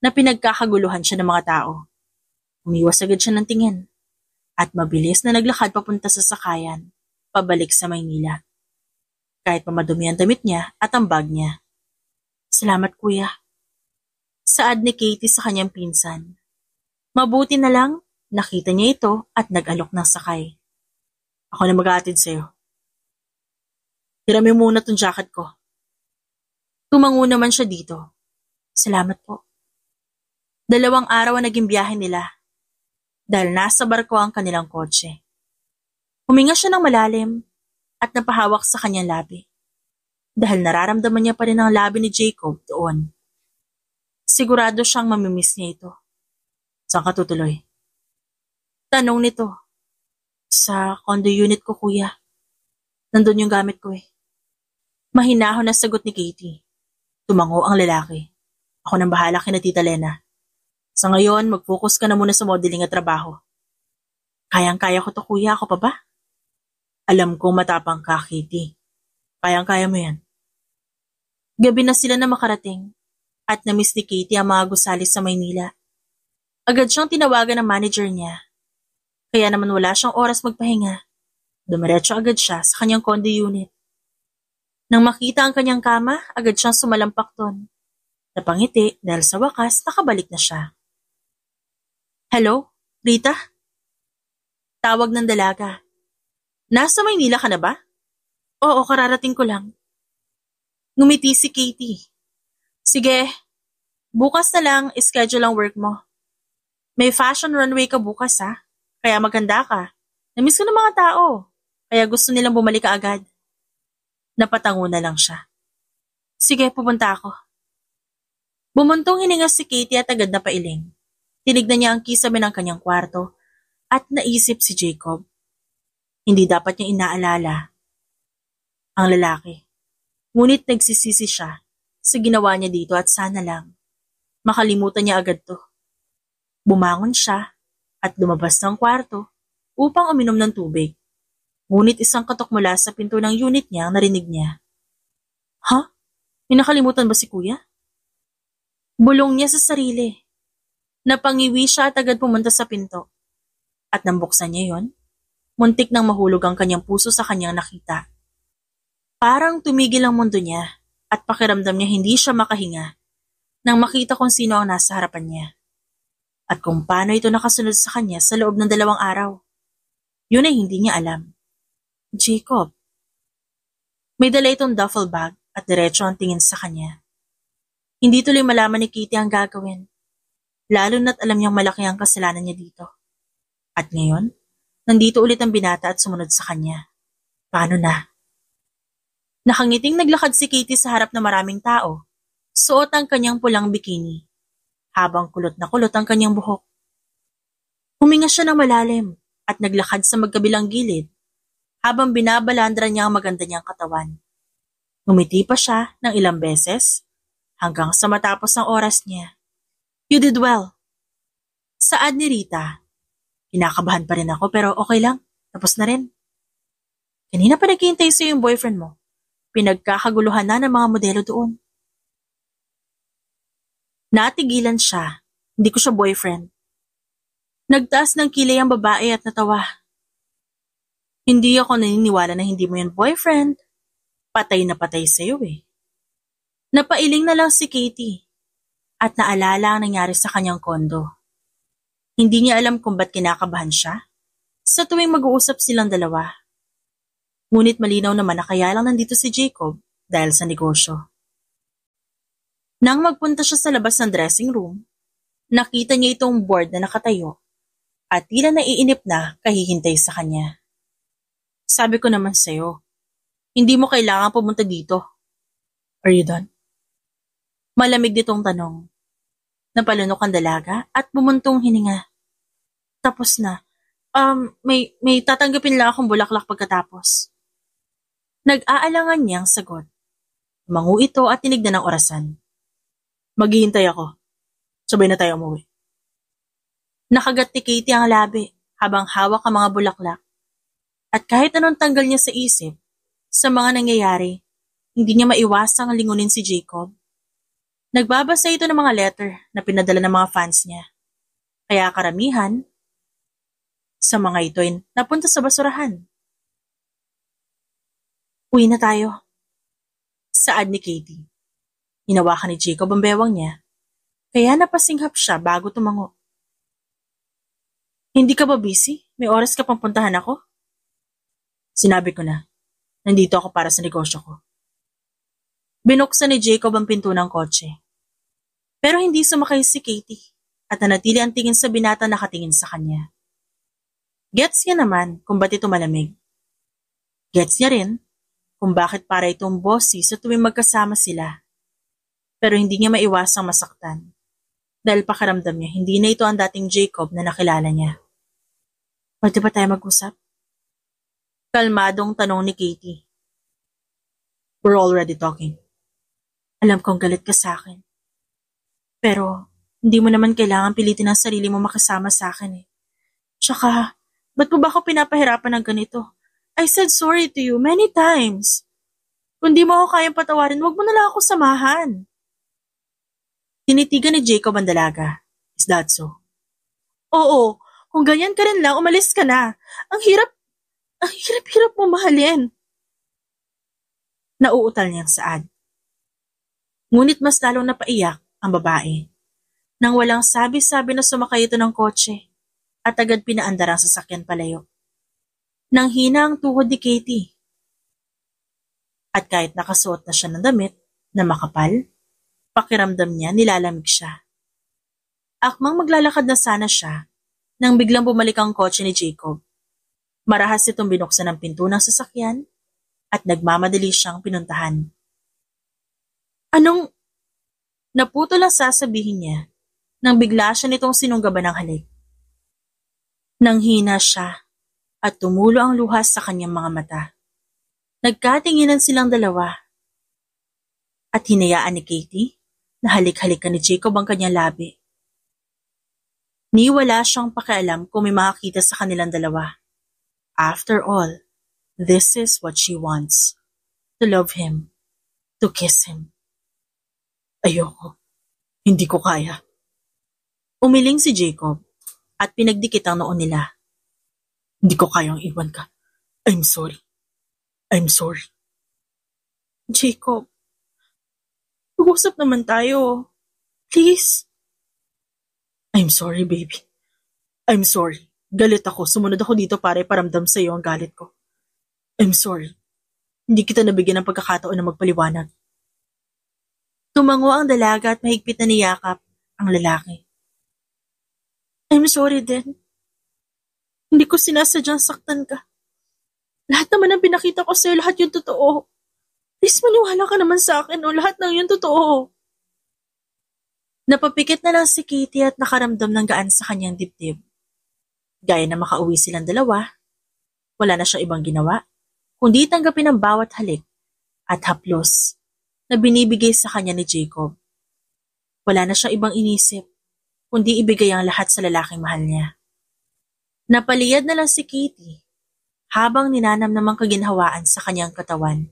na pinagkakaguluhan siya ng mga tao. Umiwas agad siya ng tingin at mabilis na naglakad papunta sa sakayan, pabalik sa Maynila. Kahit pa madumi ang damit niya at ang bag niya. Salamat, kuya. Saad ni Katie sa kanyang pinsan. Mabuti na lang, nakita niya ito at nag-alok ng sakay. Ako na mag-aatid sa'yo. Hirami muna tong jacket ko. Tumango naman siya dito. Salamat po. 2 araw ang naging biyahe nila dahil nasa barko ang kanilang kotse. Huminga siya ng malalim at napahawak sa kanyang labi dahil nararamdaman niya pa rin ang labi ni Jacob doon. Sigurado siyang mamimiss niya ito. Saan ka tutuloy? Tanong nito. Sa condo unit ko, kuya. Nandun yung gamit ko eh. Mahinahon na sagot ni Katie. Tumango ang lalaki. Ako nang bahala kina Tita Lena. Sa ngayon, mag-focus ka na muna sa modeling at trabaho. Kayang-kaya ko to, kuya. Ako pa ba? Alam kong matapang ka, Katie. Kayang-kaya mo yan. Gabi na sila na makarating at na-miss ni Katie ang mga gusali sa Maynila. Agad siyang tinawagan ng manager niya. Kaya naman wala siyang oras magpahinga. Dumiretso agad siya sa kanyang condo unit. Nang makita ang kanyang kama, agad siyang sumalampak doon. Napangiti dahil sa wakas nakabalik na siya. Hello, Rita? Tawag ng dalaga. Nasa Maynila ka na ba? Oo, kararating ko lang. Ngumiti si Katie. Sige, bukas na lang schedule ang work mo. May fashion runway ka bukas ha, kaya maganda ka. Namiss ko ng mga tao, kaya gusto nilang bumalik ka agad. Napatango na lang siya. Sige, pupunta ako. Bumuntong hininga si Katie at agad na pailing. Tinignan niya ang kisame ng kanyang kwarto at naisip si Jacob. Hindi dapat niya inaalala ang lalaki. Ngunit nagsisisi siya sa ginawa niya dito at sana lang makalimutan niya agad to. Bumangon siya at lumabas ng kwarto upang uminom ng tubig. Ngunit isang katok mula sa pinto ng unit niya ang narinig niya. Ha? May nakalimutan ba si kuya? Bulong niya sa sarili. Napangiwi siya at agad pumunta sa pinto. At nang buksan niya yon, muntik nang mahulog ang kanyang puso sa kanyang nakita. Parang tumigil ang mundo niya at pakiramdam niya hindi siya makahinga nang makita kung sino ang nasa harapan niya. At kung paano ito nakasunod sa kanya sa loob ng 2 araw. Yun ay hindi niya alam. Jacob. May dala itong duffel bag at diretso ang tingin sa kanya. Hindi tuloy malaman ni Katie ang gagawin. Lalo na't alam niyang malaki ang kasalanan niya dito. At ngayon, nandito ulit ang binata at sumunod sa kanya. Paano na? Nakangiting naglakad si Katie sa harap ng maraming tao. Suot ang kanyang pulang bikini. Habang kulot na kulot ang kanyang buhok. Huminga siya ng malalim at naglakad sa magkabilang gilid habang binabalandra niya ang maganda niyang katawan. Ngumiti pa siya ng ilang beses hanggang sa matapos ang oras niya. You did well. Saad ni Rita. Kinakabahan pa rin ako pero okay lang. Tapos na rin. Kanina pa naghihintay sa'yo yung boyfriend mo. Pinagkakaguluhan na ng mga modelo doon. Natigilan siya. Hindi ko siya boyfriend. Nagtaas ng kilay ang babae at natawa. Hindi ako naniniwala na hindi mo yan boyfriend. Patay na patay sa'yo eh. Napailing na lang si Katie at naalala ang nangyari sa kanyang kondo. Hindi niya alam kung ba't kinakabahan siya sa tuwing mag-uusap silang dalawa. Ngunit malinaw naman na kaya lang nandito si Jacob dahil sa negosyo. Nang magpunta siya sa labas ng dressing room, nakita niya itong board na nakatayo at tila naiinip na kahihintay sa kanya. Sabi ko naman sa'yo, hindi mo kailangan pumunta dito. Are you done? Malamig ditong tanong. Napalunok ang dalaga at bumuntong hininga. Tapos na. May tatanggapin lang akong bulaklak pagkatapos. Nag-aalangan niyang sagot. Mangu ito at tinignan ng orasan. Maghihintay ako. Sabay na tayo umuwi. Nakagat ni Katie ang labi habang hawak ang mga bulaklak. At kahit anong tanggal niya sa isip, sa mga nangyayari, hindi niya maiwasang lingunin si Jacob. Nagbabasa ito ng mga letter na pinadala ng mga fans niya. Kaya karamihan, sa mga ito ay napunta sa basurahan. Uwi na tayo. Saad ni Katie. Hinawakan ni Jacob ang bewang niya, kaya napasinghap siya bago tumango. Hindi ka ba busy? May oras ka pang puntahan ako? Sinabi ko na, nandito ako para sa negosyo ko. Binuksan ni Jacob ang pinto ng kotse. Pero hindi sumakay si Katie at nanatili ang tingin sa binata na nakatingin sa kanya. Gets niya naman kung ba't ito malamig. Gets niya rin kung bakit para itong bossy sa tuwing magkasama sila. Pero hindi niya maiwasang masaktan. Dahil pakiramdam niya, hindi na ito ang dating Jacob na nakilala niya. Pwede ba tayo mag-usap? Kalmadong tanong ni Katie. We're already talking. Alam kong galit ka sa akin. Pero, hindi mo naman kailangan pilitin ang sarili mo makasama sa akin eh. Tsaka, ba't mo ba ako pinapahirapan ng ganito? I said sorry to you many times. Kung di mo ako kayang patawarin, wag mo na lang ako samahan. Tinitigan ni Jacob ang dalaga. Is that so? Oo, kung ganyan ka rin lang, umalis ka na. Ang hirap mo mahalin. Nauutal niyang Saad. Ngunit mas lalong napaiyak ang babae. Nang walang sabi-sabi na sumakay ito ng kotse at agad pinaandar ang sasakyan palayo. Nang hina ang tuhod ni Katie. At kahit nakasuot na siya ng damit na makapal, pakiramdam niya nilalamig siya. Akmang maglalakad na sana siya nang biglang bumalik ang kotse ni Jacob. Marahas itong binuksan ang pinto ng sasakyan at nagmamadali siyang pinuntahan. Anong? Naputol ang sasabihin niya nang bigla siya nitong sinunggaban ng halik. Nang hina siya at tumulo ang luhas sa kanyang mga mata. Nagkatinginan silang dalawa at hinayaan ni Katie na halik-halikan ni Jacob ang kanyang labi. Ni wala siyang pakialam kung may makakita sa kanilang dalawa. After all, this is what she wants. To love him. To kiss him. Ayoko. Hindi ko kaya. Umiling si Jacob at pinagdikit ang noo nila. Hindi ko kayang iwan ka. I'm sorry. I'm sorry. Jacob, mag-usap naman tayo. Please. I'm sorry, baby. I'm sorry. Galit ako. Sumunod ako dito para iparamdam sa iyo ang galit ko. I'm sorry. Hindi kita nabigyan ng pagkakataon na magpaliwanag. Tumango ang dalaga at mahigpit na niyakap ang lalaki. I'm sorry din. Hindi ko sinasadyang saktan ka. Lahat naman ang pinakita ko sa'yo, lahat yung totoo. Please maniwala ka naman sa akin o lahat ng yun totoo. Napapikit na lang si Katie at nakaramdam ng gaan sa kanyang dibdib. Gaya na makauwi silang dalawa, wala na siyang ibang ginawa, kundi tanggapin ang bawat halik at haplos na binibigay sa kanya ni Jacob. Wala na siyang ibang inisip, kundi ibigay ang lahat sa lalaking mahal niya. Napaliyad na lang si Katie habang ninanamnamang kaginhawaan sa kanyang katawan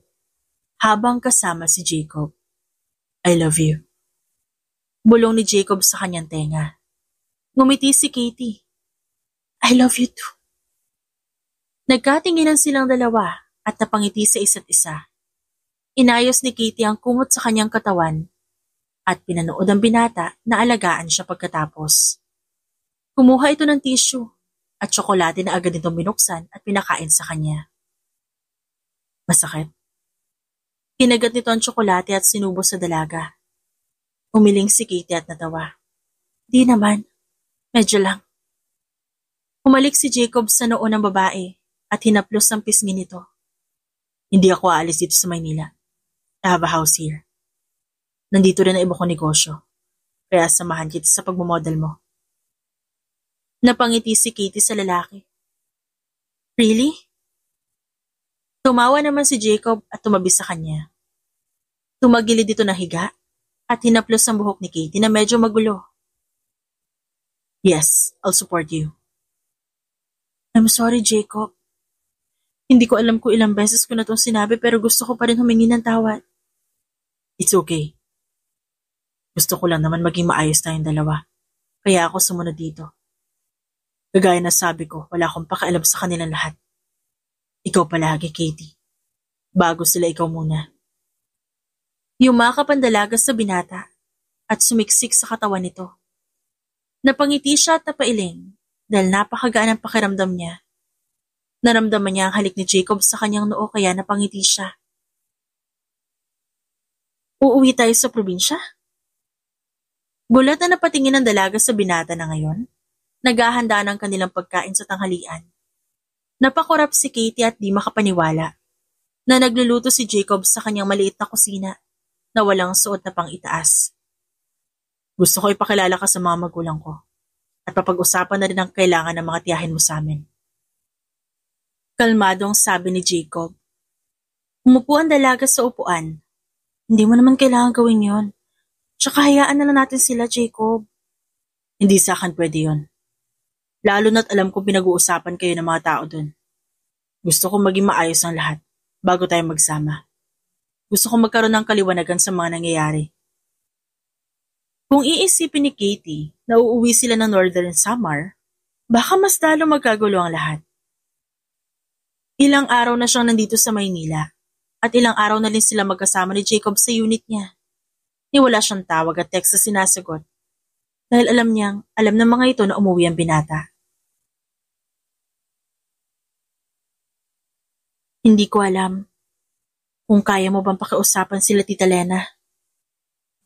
habang kasama si Jacob. I love you. Bulong ni Jacob sa kanyang tenga. Ngumiti si Katie. I love you too. Nagkatinginan silang dalawa at napangiti sa isa't isa. Inayos ni Katie ang kumot sa kanyang katawan at pinanood ang binata na alagaan siya pagkatapos. Kumuha ito ng tissue at tsokolate na agad itong binuksan at pinakain sa kanya. Masakit. Kinagat nito ang tsokolate at sinubo sa dalaga. Umiling si Katie at natawa. Di naman. Medyo lang. Humalik si Jacob sa noo ng babae at hinaplos ang pisngi nito. Hindi ako aalis dito sa Maynila. I have a house here. Nandito rin ang iba kong negosyo. Kaya samahan kita sa pagmamodel mo. Napangiti si Katie sa lalaki. Really? Tumawa naman si Jacob at tumabi sa kanya. Tumagilid dito na higa at hinaplos ang buhok ni Katie na medyo magulo. Yes, I'll support you. I'm sorry, Jacob. Hindi ko alam kung ilang beses ko na itong sinabi pero gusto ko pa rin humingi ng tawad. It's okay. Gusto ko lang naman maging maayos tayong dalawa. Kaya ako sumunod dito. Kagaya na sabi ko, wala akong pakialam sa kanilang lahat. Ikaw palagi, Katie. Bago sila, ikaw muna. Yumakap ang dalaga sa binata at sumiksik sa katawan nito. Napangiti siya at napailing dahil napakagaan ang pakiramdam niya. Naramdaman niya ang halik ni Jacob sa kanyang noo kaya napangiti siya. Uuwi tayo sa probinsya? Gulat na napatingin ang dalaga sa binata na ngayon. Naghahanda ng kanilang pagkain sa tanghalian. Napakurap si Katie at di makapaniwala na nagluluto si Jacob sa kanyang maliit na kusina na walang suot na pang itaas. Gusto ko ipakilala ka sa mga magulang ko at papag-usapan na rin ang kailangan ng mga tiyahin mo sa amin. Kalmadong sabi ni Jacob. Umupo ang dalaga sa upuan. Hindi mo naman kailangan gawin yon. Tsaka hayaan na lang natin sila, Jacob. Hindi sa akin pwede yon. Lalo na't alam kong pinag-uusapan kayo ng mga tao dun. Gusto kong maging maayos ang lahat bago tayo magsama. Gusto kong magkaroon ng kaliwanagan sa mga nangyayari. Kung iisipin ni Katie na uuwi sila ng Northern Samar, baka mas lalo magkagulo ang lahat. Ilang araw na siyang nandito sa Maynila at ilang araw na rin sila magkasama ni Jacob sa unit niya. Wala siyang tawag at text na sinasagot dahil alam ng mga ito na umuwi ang binata. Hindi ko alam kung kaya mo bang pakiusapan sila Tita Lena.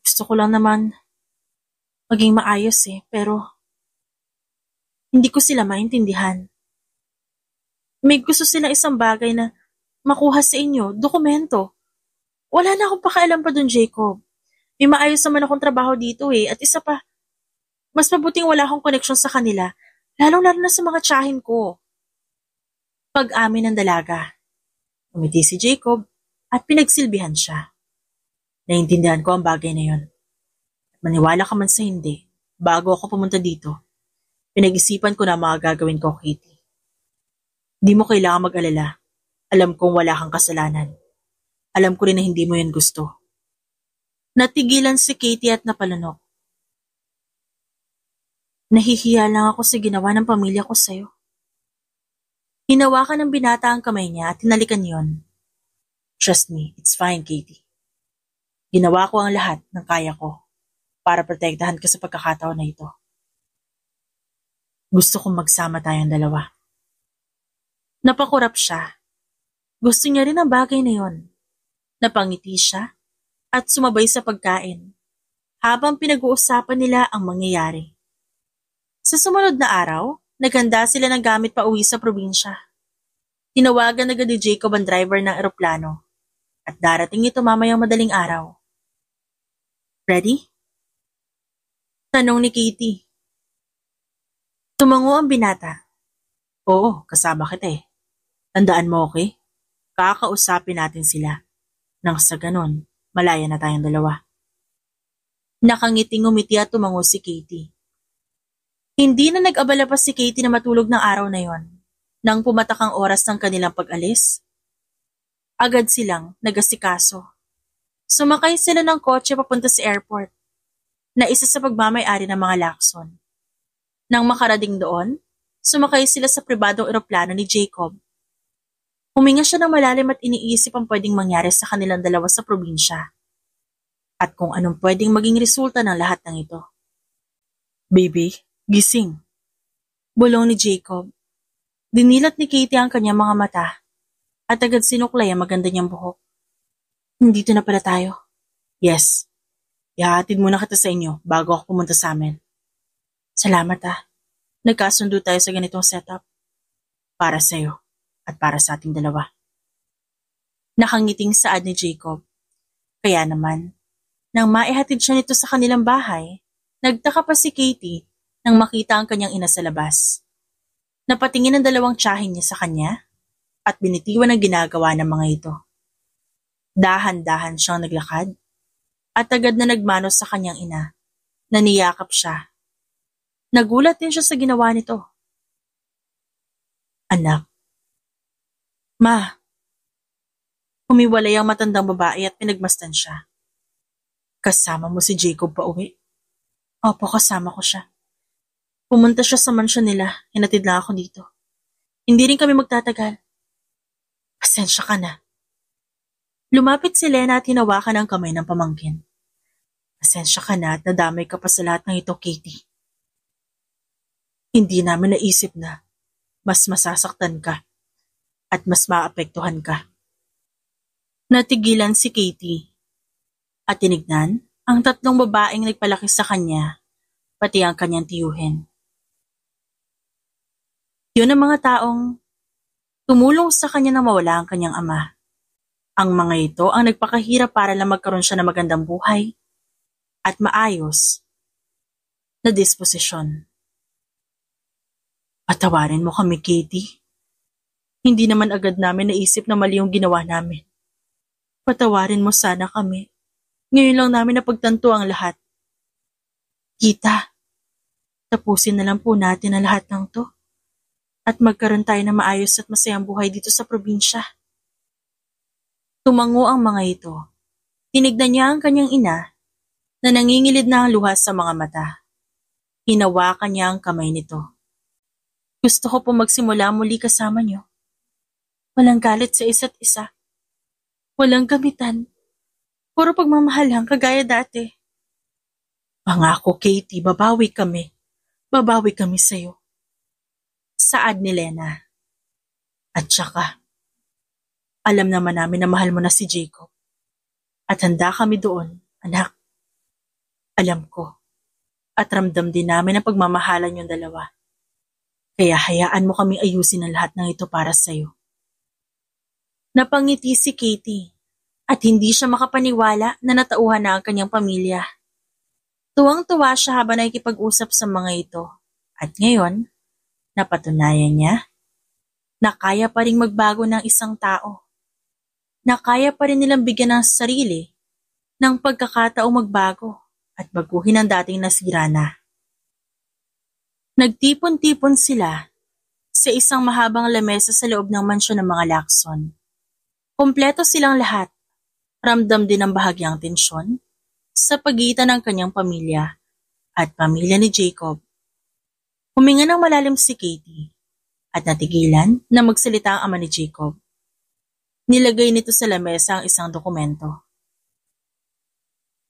Gusto ko lang naman maging maayos pero hindi ko sila maintindihan. May gusto silang isang bagay na makuha sa inyo, dokumento. Wala na akong pakialam pa dun, Jacob. May maayos naman akong trabaho dito at isa pa, mas mabuting wala akong koneksyon sa kanila, lalong-lalo na sa mga tiyahin ko. Pag-amin ng dalaga. Umiti si Jacob at pinagsilbihan siya. Naintindihan ko ang bagay na yon. At maniwala ka man sa hindi, bago ako pumunta dito, pinag-isipan ko na mga gagawin ko, Katie. Di mo kailangan mag-alala. Alam kong wala kang kasalanan. Alam ko rin na hindi mo yan gusto. Natigilan si Katie at napalunok. Nahihiya lang ako sa ginawa ng pamilya ko sa'yo. Hinawakan ng binata ang kamay niya at hinalikan yon. Trust me, it's fine, Katie. Ginawa ko ang lahat ng kaya ko para protektahan ka sa pagkakataon na ito. Gusto kong magsama tayong dalawa. Napakurap siya. Gusto niya rin ang bagay na yon. Napangiti siya at sumabay sa pagkain habang pinag-uusapan nila ang mangyayari. Sa sumunod na araw, naghanda sila ng gamit pa uwi sa probinsya. Tinawagan agad ni Jacob ang driver ng eroplano at darating ito mamayang madaling araw. Ready? Tanong ni Katie. Tumango ang binata. Oo, kasama kita Tandaan mo, okay? Kakausapin natin sila. Nang sa ganon, malaya na tayong dalawa. Nakangiting umiti at tumango si Katie. Hindi na nag-abala pa si Katie na matulog ng araw na yon. Nang pumatak ang oras ng kanilang pag-alis, agad silang nagasikaso. Sumakay sila ng kotse papunta sa airport, na isa sa pagmamay-ari ng mga Lacson. Nang makarating doon, sumakay sila sa pribadong eroplano ni Jacob. Huminga siya ng malalim at iniisip ang pwedeng mangyari sa kanilang dalawa sa probinsya. At kung anong pwedeng maging resulta ng lahat ng ito. Baby, gising. Bulong ni Jacob. Dinilat ni Katie ang kanyang mga mata at agad sinuklay ang maganda niyang buhok. Nandito na pala tayo. Yes. Ihahatid muna kita sa inyo bago ako pumunta sa amin. Salamat Nagkasundo tayo sa ganitong setup. Para sa'yo at para sa ating dalawa. Nakangiting saad ni Jacob. Kaya naman, nang maihatid siya nito sa kanilang bahay, nagtaka pa si Katie nang makita ang kanyang ina sa labas. Napatingin ang dalawang tiyahin niya sa kanya at binitiwan ang ginagawa ng mga ito. Dahan-dahan siyang naglakad at agad na nagmano sa kanyang ina na niyakap siya. Nagulat din siya sa ginawa nito. Anak. Ma. Humiwalay ang matandang babae at pinagmasdan siya. Kasama mo si Jacob pa uwi? Opo, kasama ko siya. Pumunta siya sa mansyon nila, hinatid lang ako dito. Hindi rin kami magtatagal. Pasensya ka na. Lumapit si Lena at hinawakan ang kamay ng pamangkin. Pasensya ka na at nadamay ka pa sa lahat ng ito, Katie. Hindi namin naisip na mas masasaktan ka at mas maapektuhan ka. Natigilan si Katie at tinignan ang tatlong babaeng nagpalaki sa kanya, pati ang kanyang tiyuhin. Yun ang mga taong tumulong sa kanya na mawala ang kanyang ama. Ang mga ito ang nagpakahirap para lang magkaroon siya ng magandang buhay at maayos na disposisyon. Patawarin mo kami, Katie. Hindi naman agad namin naisip na mali yung ginawa namin. Patawarin mo sana kami. Ngayon lang namin napagtanto ang lahat. Kita, tapusin na lang po natin ang lahat ng to. At magkaroon tayo ng maayos at masayang buhay dito sa probinsya. Tumango ang mga ito. Tinignan niya ang kanyang ina na nangingilid na ang luha sa mga mata. Hinawakan niya ang kamay nito. Gusto ko po magsimula muli kasama niyo. Walang galit sa isa't isa. Walang gamitan. Puro pagmamahal lang kagaya dati. Pangako, Katie, babawi kami. Babawi kami sa'yo. Saad ni Lena. At saka, alam naman namin na mahal mo na si Jacob. At handa kami doon, anak. Alam ko. At ramdam din namin ang pagmamahalan yung dalawa. Kaya hayaan mo kaming ayusin ang lahat ng ito para sa'yo. Napangiti si Katie at hindi siya makapaniwala na natauhan na ang kanyang pamilya. Tuwang-tuwa siya habang nakikipag-usap sa mga ito. At ngayon, napatunayan niya na kaya pa rin magbago ng isang tao. Na kaya pa rin nilang bigyan ng sarili ng pagkakataong magbago at baguhin ang dating nasira na. Nagtipon-tipon sila sa isang mahabang lamesa sa loob ng mansyon ng mga Lacson. Kompleto silang lahat. Ramdam din ang bahagyang tensyon sa pagitan ng kanyang pamilya at pamilya ni Jacob. Huminga ng malalim si Katie at natigilan na magsalita ang ama ni Jacob. Nilagay nito sa lamesa ang isang dokumento.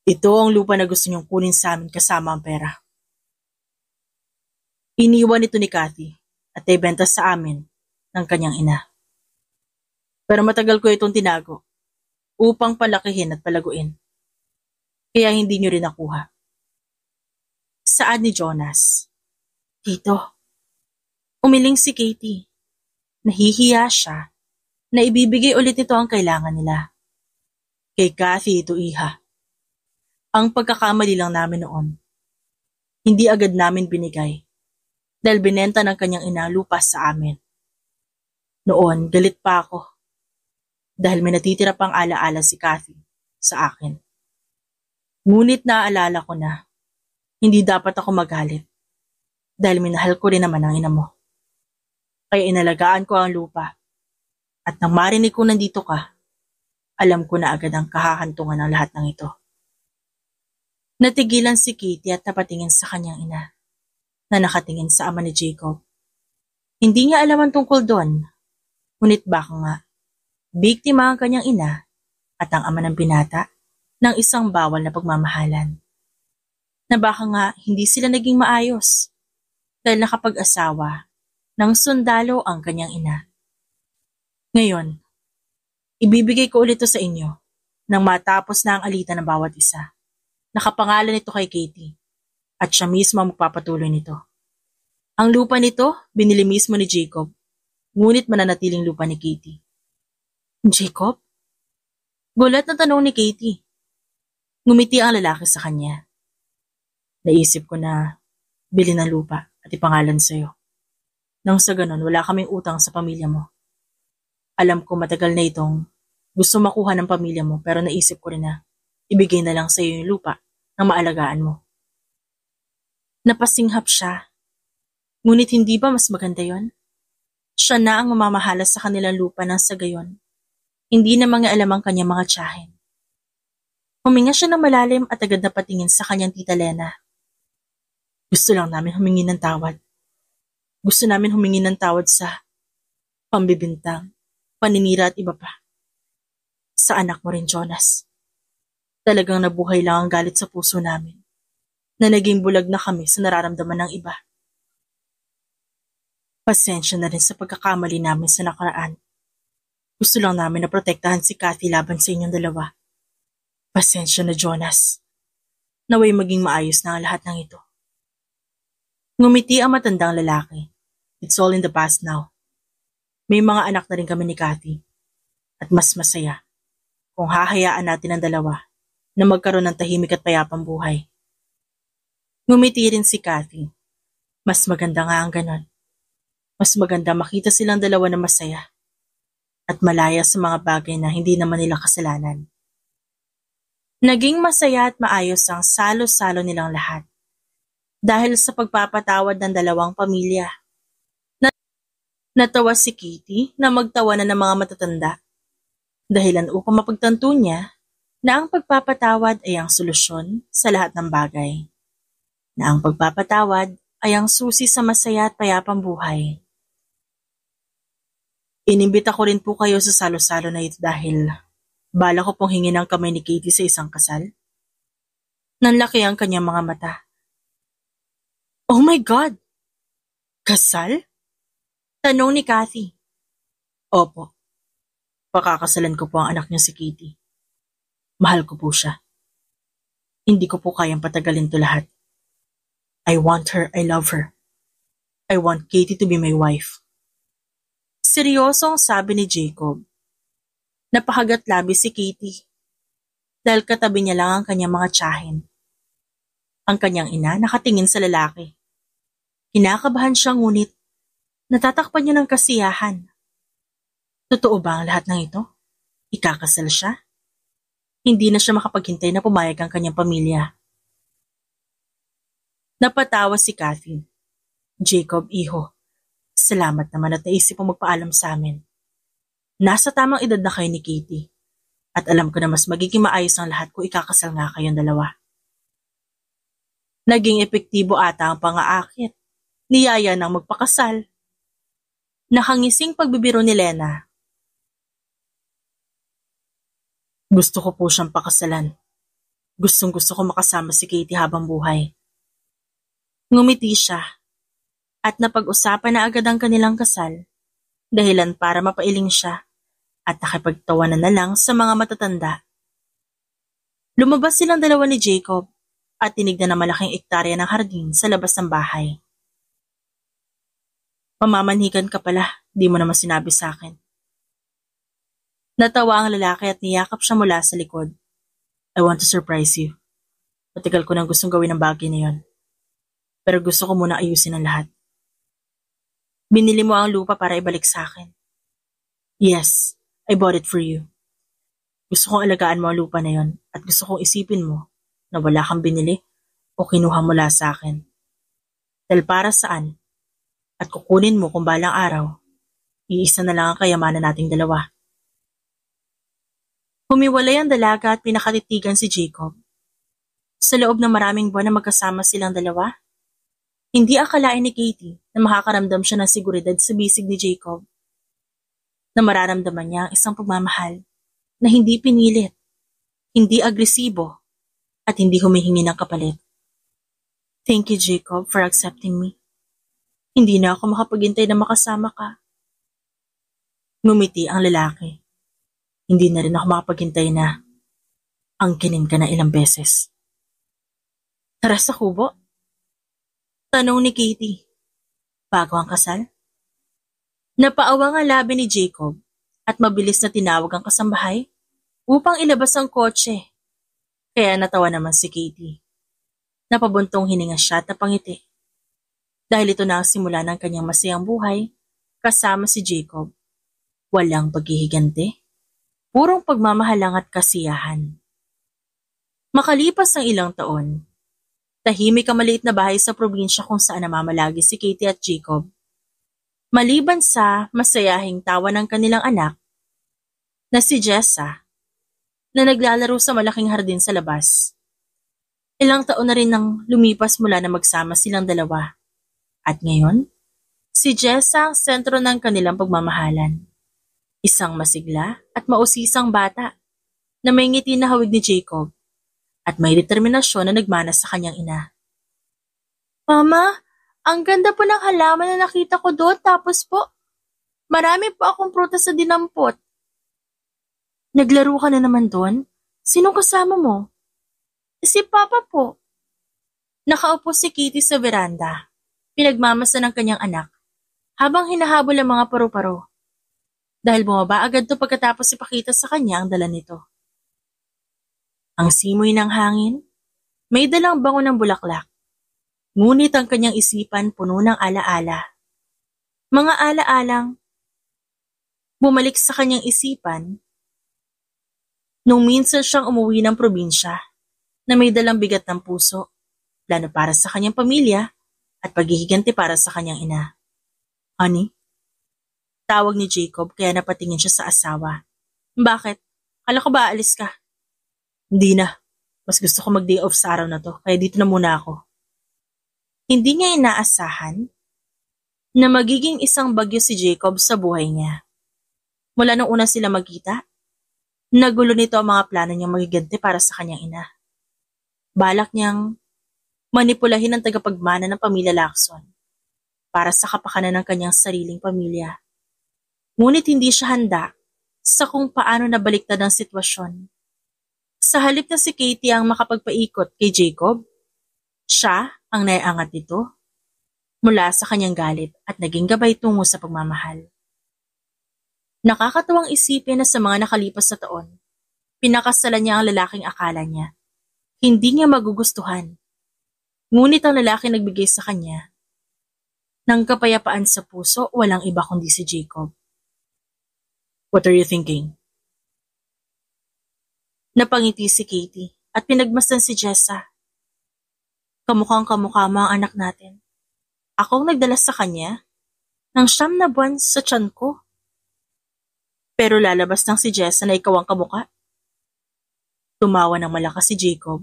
Ito ang lupa na gusto niyong kunin sa amin kasama ang pera. Iniwan ito ni Kathy at ibenta sa amin ng kanyang ina. Pero matagal ko itong tinago upang palakihin at palaguin. Kaya hindi niyo rin nakuha. Saad ni Jonas. Tito, umiling si Katie. Nahihiya siya na ibibigay ulit ito ang kailangan nila. Kay Kathy ito, iha. Ang pagkakamali lang namin noon. Hindi agad namin binigay dahil binenta ng kanyang ina lupa sa amin. Noon, galit pa ako dahil may natitira pang alaala si Kathy sa akin. Ngunit naaalala ko na hindi dapat ako magalit dahil minahal ko rin naman ang ina mo. Kaya inalagaan ko ang lupa. At nang marinig ko nandito ka, alam ko na agad ang kahahantungan ng lahat ng ito. Natigilan si Kitty at napatingin sa kanyang ina, na nakatingin sa ama ni Jacob. Hindi niya alam ang tungkol doon, ngunit baka nga, biktima ang kanyang ina at ang ama ng binata ng isang bawal na pagmamahalan. Na baka nga hindi sila naging maayos dahil nakapag-asawa ng sundalo ang kanyang ina. Ngayon, ibibigay ko ulit ito sa inyo nang matapos na ang alitan ng bawat isa. Nakapangalan ito kay Katie at siya mismo ang magpapatuloy nito. Ang lupa nito, binili mismo ni Jacob, ngunit mananatiling lupa ni Katie. Jacob? Gulat na tanong ni Katie. Ngumiti ang lalaki sa kanya. Naisip ko na bilhin ng lupa at ipangalan sa'yo. Nang sa ganon, wala kaming utang sa pamilya mo. Alam ko matagal na itong gusto makuha ng pamilya mo pero naisip ko rin na ibigay na lang sa'yo yung lupa nang maalagaan mo. Napasinghap siya. Ngunit hindi ba mas maganda yon? Siya na ang mamamahala sa kanilang lupa ng sa gayon. Hindi na mga alam ang kanyang mga tiyahin. Huminga siya ng malalim at agad na patingin sa kanyang tita Lena. Gusto lang namin humingi ng tawad. Gusto namin humingi ng tawad sa pambibintang, paninira at iba pa. Sa anak mo rin, Jonas. Talagang nabuhay lang ang galit sa puso namin na naging bulag na kami sa nararamdaman ng iba. Pasensya na rin sa pagkakamali namin sa nakaraan. Gusto lang namin na protektahan si Kathy laban sa inyong dalawa. Pasensya na, Jonas. Naway maging maayos na ang lahat ng ito. Ngumiti ang matandang lalaki. It's all in the past now. May mga anak na rin kami ni Kathy. At mas masaya kung hahayaan natin ang dalawa na magkaroon ng tahimik at payapang buhay. Ngumiti rin si Kathy. Mas maganda nga ang ganon. Mas maganda makita silang dalawa na masaya at malaya sa mga bagay na hindi naman nila kasalanan. Naging masaya at maayos ang salo-salo nilang lahat dahil sa pagpapatawad ng dalawang pamilya. Natawa si Kitty na magtawanan ng mga matatanda dahilan upang mapagtanto niya na ang pagpapatawad ay ang solusyon sa lahat ng bagay. Na ang pagpapatawad ay ang susi sa masaya at payapang buhay. Inimbita ko rin po kayo sa salo-salo na ito dahil bala ko pong hingin ang kamay ni Katie sa isang kasal. Nanlaki ang kanyang mga mata. Oh my God! Kasal? Tanong ni Kathy. Opo. Pakakasalan ko po ang anak niya si Katie. Mahal ko po siya. Hindi ko po kayang patagalin to lahat. I want her, I love her. I want Katie to be my wife. Seryosong sabi ni Jacob. Napakagat labi si Katie dahil katabi niya lang ang kanyang mga tiyahin. Ang kanyang ina nakatingin sa lalaki. Kinakabahan siya ngunit natatakpan niya ng kasiyahan. Totoo ba ang lahat ng ito? Ikakasal siya? Hindi na siya makapaghintay na pumayag ang kanyang pamilya. Napatawa si Kathy. Jacob, iho. Salamat naman at naisip mo magpaalam sa amin. Nasa tamang edad na kayo ni Katie. At alam ko na mas magiging maayos ang lahat kung ikakasal nga kayong dalawa. Naging epektibo ata ang pang-aakit ni Yaya nang magpakasal. Nakangising pagbibiro ni Lena. Gusto ko po siyang pakasalan. Gustong-gusto ko makasama si Katie habang buhay. Ngumiti siya at napag-usapan na agad ang kanilang kasal, dahilan para mapailing siya at nakipagtawanan na lang sa mga matatanda. Lumabas silang dalawa ni Jacob at tinignan na malaking ektarya ng hardin sa labas ng bahay. Mamamanhikan ka pala, di mo naman sinabi sa akin. Natawa ang lalaki at niyakap siya mula sa likod. I want to surprise you. Matagal ko nang gustong gawin ang bagay na yon. Pero gusto ko muna ayusin ang lahat. Binili mo ang lupa para ibalik sa akin. Yes, I bought it for you. Gusto kong alagaan mo ang lupa na yon at gusto kong isipin mo na wala kang binili o kinuha mula sa akin. Dahil para saan? At kukunin mo kung balang araw, iisa na lang ang kayamanan nating dalawa. Humiwalay ang dalaga at pinakatitigan si Jacob. Sa loob ng maraming buwan na magkasama silang dalawa, hindi akalain ni Katie na makakaramdam siya ng seguridad sa bisig ni Jacob. Na mararamdaman niya ang isang pagmamahal na hindi pinilit, hindi agresibo, at hindi humihingi ng kapalit. Thank you, Jacob, for accepting me. Hindi na ako makapaghintay na makasama ka. Ngumiti ang lalaki. Hindi na rin ako makapaghintay na angkinin ka na ilang beses. Tara sa kubo? Tanong ni Katie. Bago ang kasal? Napaawang ang labi ni Jacob at mabilis na tinawag ang kasambahay upang ilabas ang kotse. Kaya natawa naman si Katie. Napabuntong hininga siya at napangiti. Dahil ito na ang simula ng kanyang masayang buhay kasama si Jacob. Walang paghihiganti, purong pagmamahalang at kasiyahan. Makalipas ang ilang taon, tahimik ang maliit na bahay sa probinsya kung saan namamalagi si Katie at Jacob. Maliban sa masayahing tawa ng kanilang anak na si Jessa na naglalaro sa malaking hardin sa labas. Ilang taon na rin nang lumipas mula na magsama silang dalawa. At ngayon, si Jessa ang sentro ng kanilang pagmamahalan. Isang masigla at mausisang bata na may ngiti na hawig ni Jacob at may determinasyon na nagmana sa kanyang ina. Mama, ang ganda po ng halaman na nakita ko doon tapos po, marami po akong prutas sa dinampot. Naglaro ka na naman doon? Sinong kasama mo? Si Papa po. Nakaupo si Katie sa veranda, pinagmamasa ng kanyang anak, habang hinahabol ang mga paru-paro. Dahil bumaba agad to pagkatapos ipakita sa kanya ang dala nito. Ang simoy ng hangin, may dalang bango ng bulaklak. Ngunit ang kanyang isipan puno ng alaala. Mga alaalang bumalik sa kanyang isipan nung minsan siyang umuwi ng probinsya na may dalang bigat ng puso, plano para sa kanyang pamilya at paghihiganti para sa kanyang ina. Honey? Tawag ni Jacob kaya napatingin siya sa asawa. Bakit? Kala ko ba aalis ka? Hindi na. Mas gusto ko mag-day off sa araw na to, kaya dito na muna ako. Hindi niya inaasahan na magiging isang bagyo si Jacob sa buhay niya. Mula nung una sila magkita, nagulo nito ang mga plano niyang magiganti para sa kanyang ina. Balak niyang manipulahin ang tagapagmana ng pamilya Lacson para sa kapakanan ng kanyang sariling pamilya. Ngunit hindi siya handa sa kung paano nabaliktad ang sitwasyon. Sa halip na si Katie ang makapagpaikot kay Jacob, siya ang naiangat nito mula sa kanyang galit at naging gabay tungo sa pagmamahal. Nakakatuwang isipin na sa mga nakalipas na taon, pinakasalan niya ang lalaking akala niya hindi niya magugustuhan. Ngunit ang lalaki nagbigay sa kanya ng kapayapaan sa puso, walang iba kundi si Jacob. What are you thinking? Napangiti si Katie at pinagmasdan si Jessa. Kamukhang kamukha mo ang anak natin. Akong nagdala sa kanya ng 9 na buwan sa tiyan ko. Pero lalabas ng si Jessa na ikaw ang kamukha. Tumawa ng malakas si Jacob.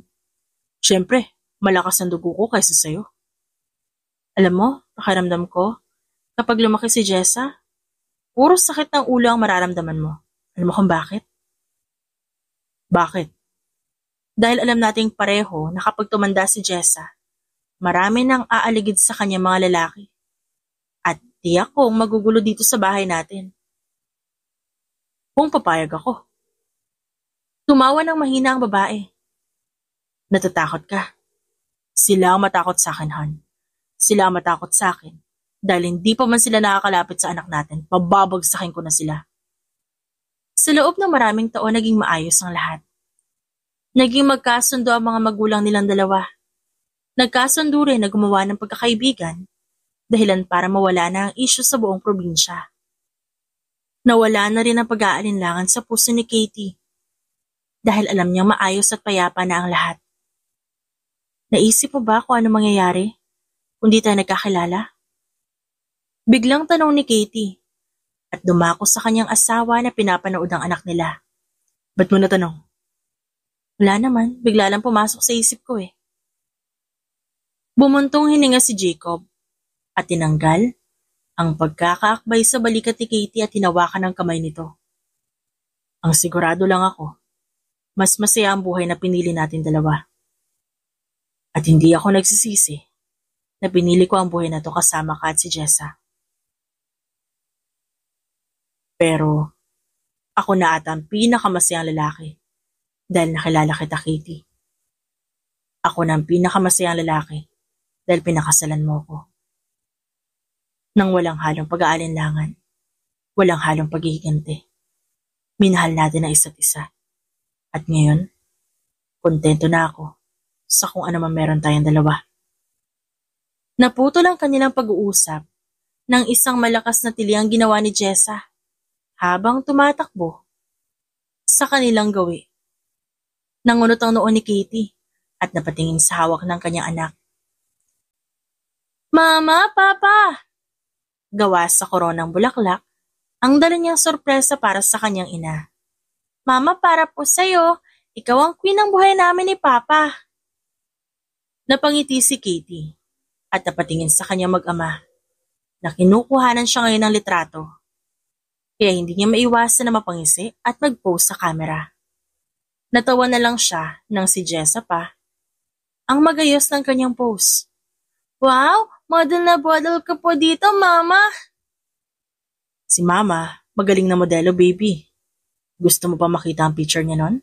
Siyempre, malakas ang dugo ko kaysa sa'yo. Alam mo, pakiramdam ko, kapag lumaki si Jessa, puro sakit ng ulo ang mararamdaman mo. Alam mo kung bakit? Bakit? Dahil alam nating pareho na kapag tumanda si Jessa, marami nang aaligid sa kanya mga lalaki. At tiyak kong magugulo dito sa bahay natin. Kung papayag ako. Tumawa ng mahina ang babae. Natatakot ka. Sila ang matakot sa akin, hon. Sila ang matakot sa akin. Dahil hindi pa man sila nakakalapit sa anak natin, pababagsakin ko na sila. Sa loob ng maraming taon, naging maayos ang lahat. Naging magkasundo ang mga magulang nilang dalawa. Nagkasundo rin na gumawa ng pagkakaibigan, dahilan para mawala na ang isyu sa buong probinsya. Nawala na rin ang pag-aalinlangan sa puso ni Katie, dahil alam niyang maayos at payapa na ang lahat. Naisip mo ba kung ano mangyayari kung di tayo nagkakilala? Biglang tanong ni Katie at dumako sa kanyang asawa na pinapanood ang anak nila. Ba't mo natanong? Wala naman, bigla lang pumasok sa isip ko eh. Bumuntong hininga si Jacob at tinanggal ang pagkakaakbay sa balikat ni Katie at hinawakan ng kamay nito. Ang sigurado lang ako, mas masaya ang buhay na pinili natin dalawa. At hindi ako nagsisisi na pinili ko ang buhay na to kasama ka at si Jessa. Pero ako na ata ang pinakamasayang lalaki dahil nakilala kita, Katie. Ako na ang pinakamasayang lalaki dahil pinakasalan mo ko. Nang walang halong pag-aalinlangan, walang halong paghihiganti. Minahal natin ang isa't isa. At ngayon, kontento na ako sa kung ano man meron tayong dalawa. Naputol ang kanilang pag-uusap ng isang malakas na tiliang ginawa ni Jessa habang tumatakbo sa kanilang gawi. Nangunot ang noon ni Katie at napatingin sa hawak ng kanyang anak. Mama, Papa! Gawa sa koronang bulaklak, ang dala niyang sorpresa para sa kanyang ina. Mama, para po sa'yo, ikaw ang queen ng buhay namin ni Papa. Napangiti si Katie at napatingin sa kanyang mag-ama na kinukuhanan siya ngayon ng litrato. Kaya hindi niya maiwasan na mapangisi at mag-pose sa camera. Natawa na lang siya nang si Jessa pa ang magayos ng kanyang pose. Wow, model na model ka po dito, Mama. Si Mama, magaling na modelo, baby. Gusto mo pa makita ang picture niya nun?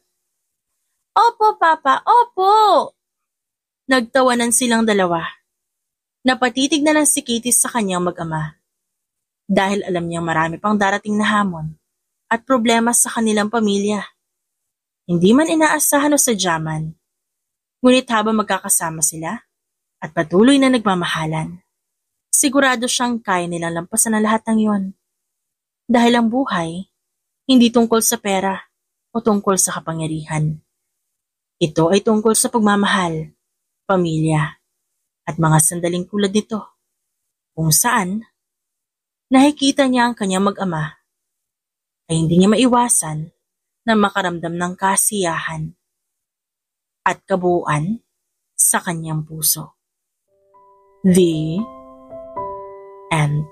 Opo, Papa, opo! Nagtawanan silang dalawa. Napatitig na lang si Katie sa kanyang mag-ama. Dahil alam niyang marami pang darating na hamon at problema sa kanilang pamilya. Hindi man inaasahan o sadyaman. Ngunit habang magkakasama sila at patuloy na nagmamahalan, sigurado siyang kaya nilang lampasan ang lahat ng yon. Dahil ang buhay, hindi tungkol sa pera o tungkol sa kapangyarihan. Ito ay tungkol sa pagmamahal, pamilya, at mga sandaling tulad nito, kung saan nakikita niya ang kanyang mag-ama ay hindi niya maiwasan na makaramdam ng kasiyahan at kabuuan sa kanyang puso. The end.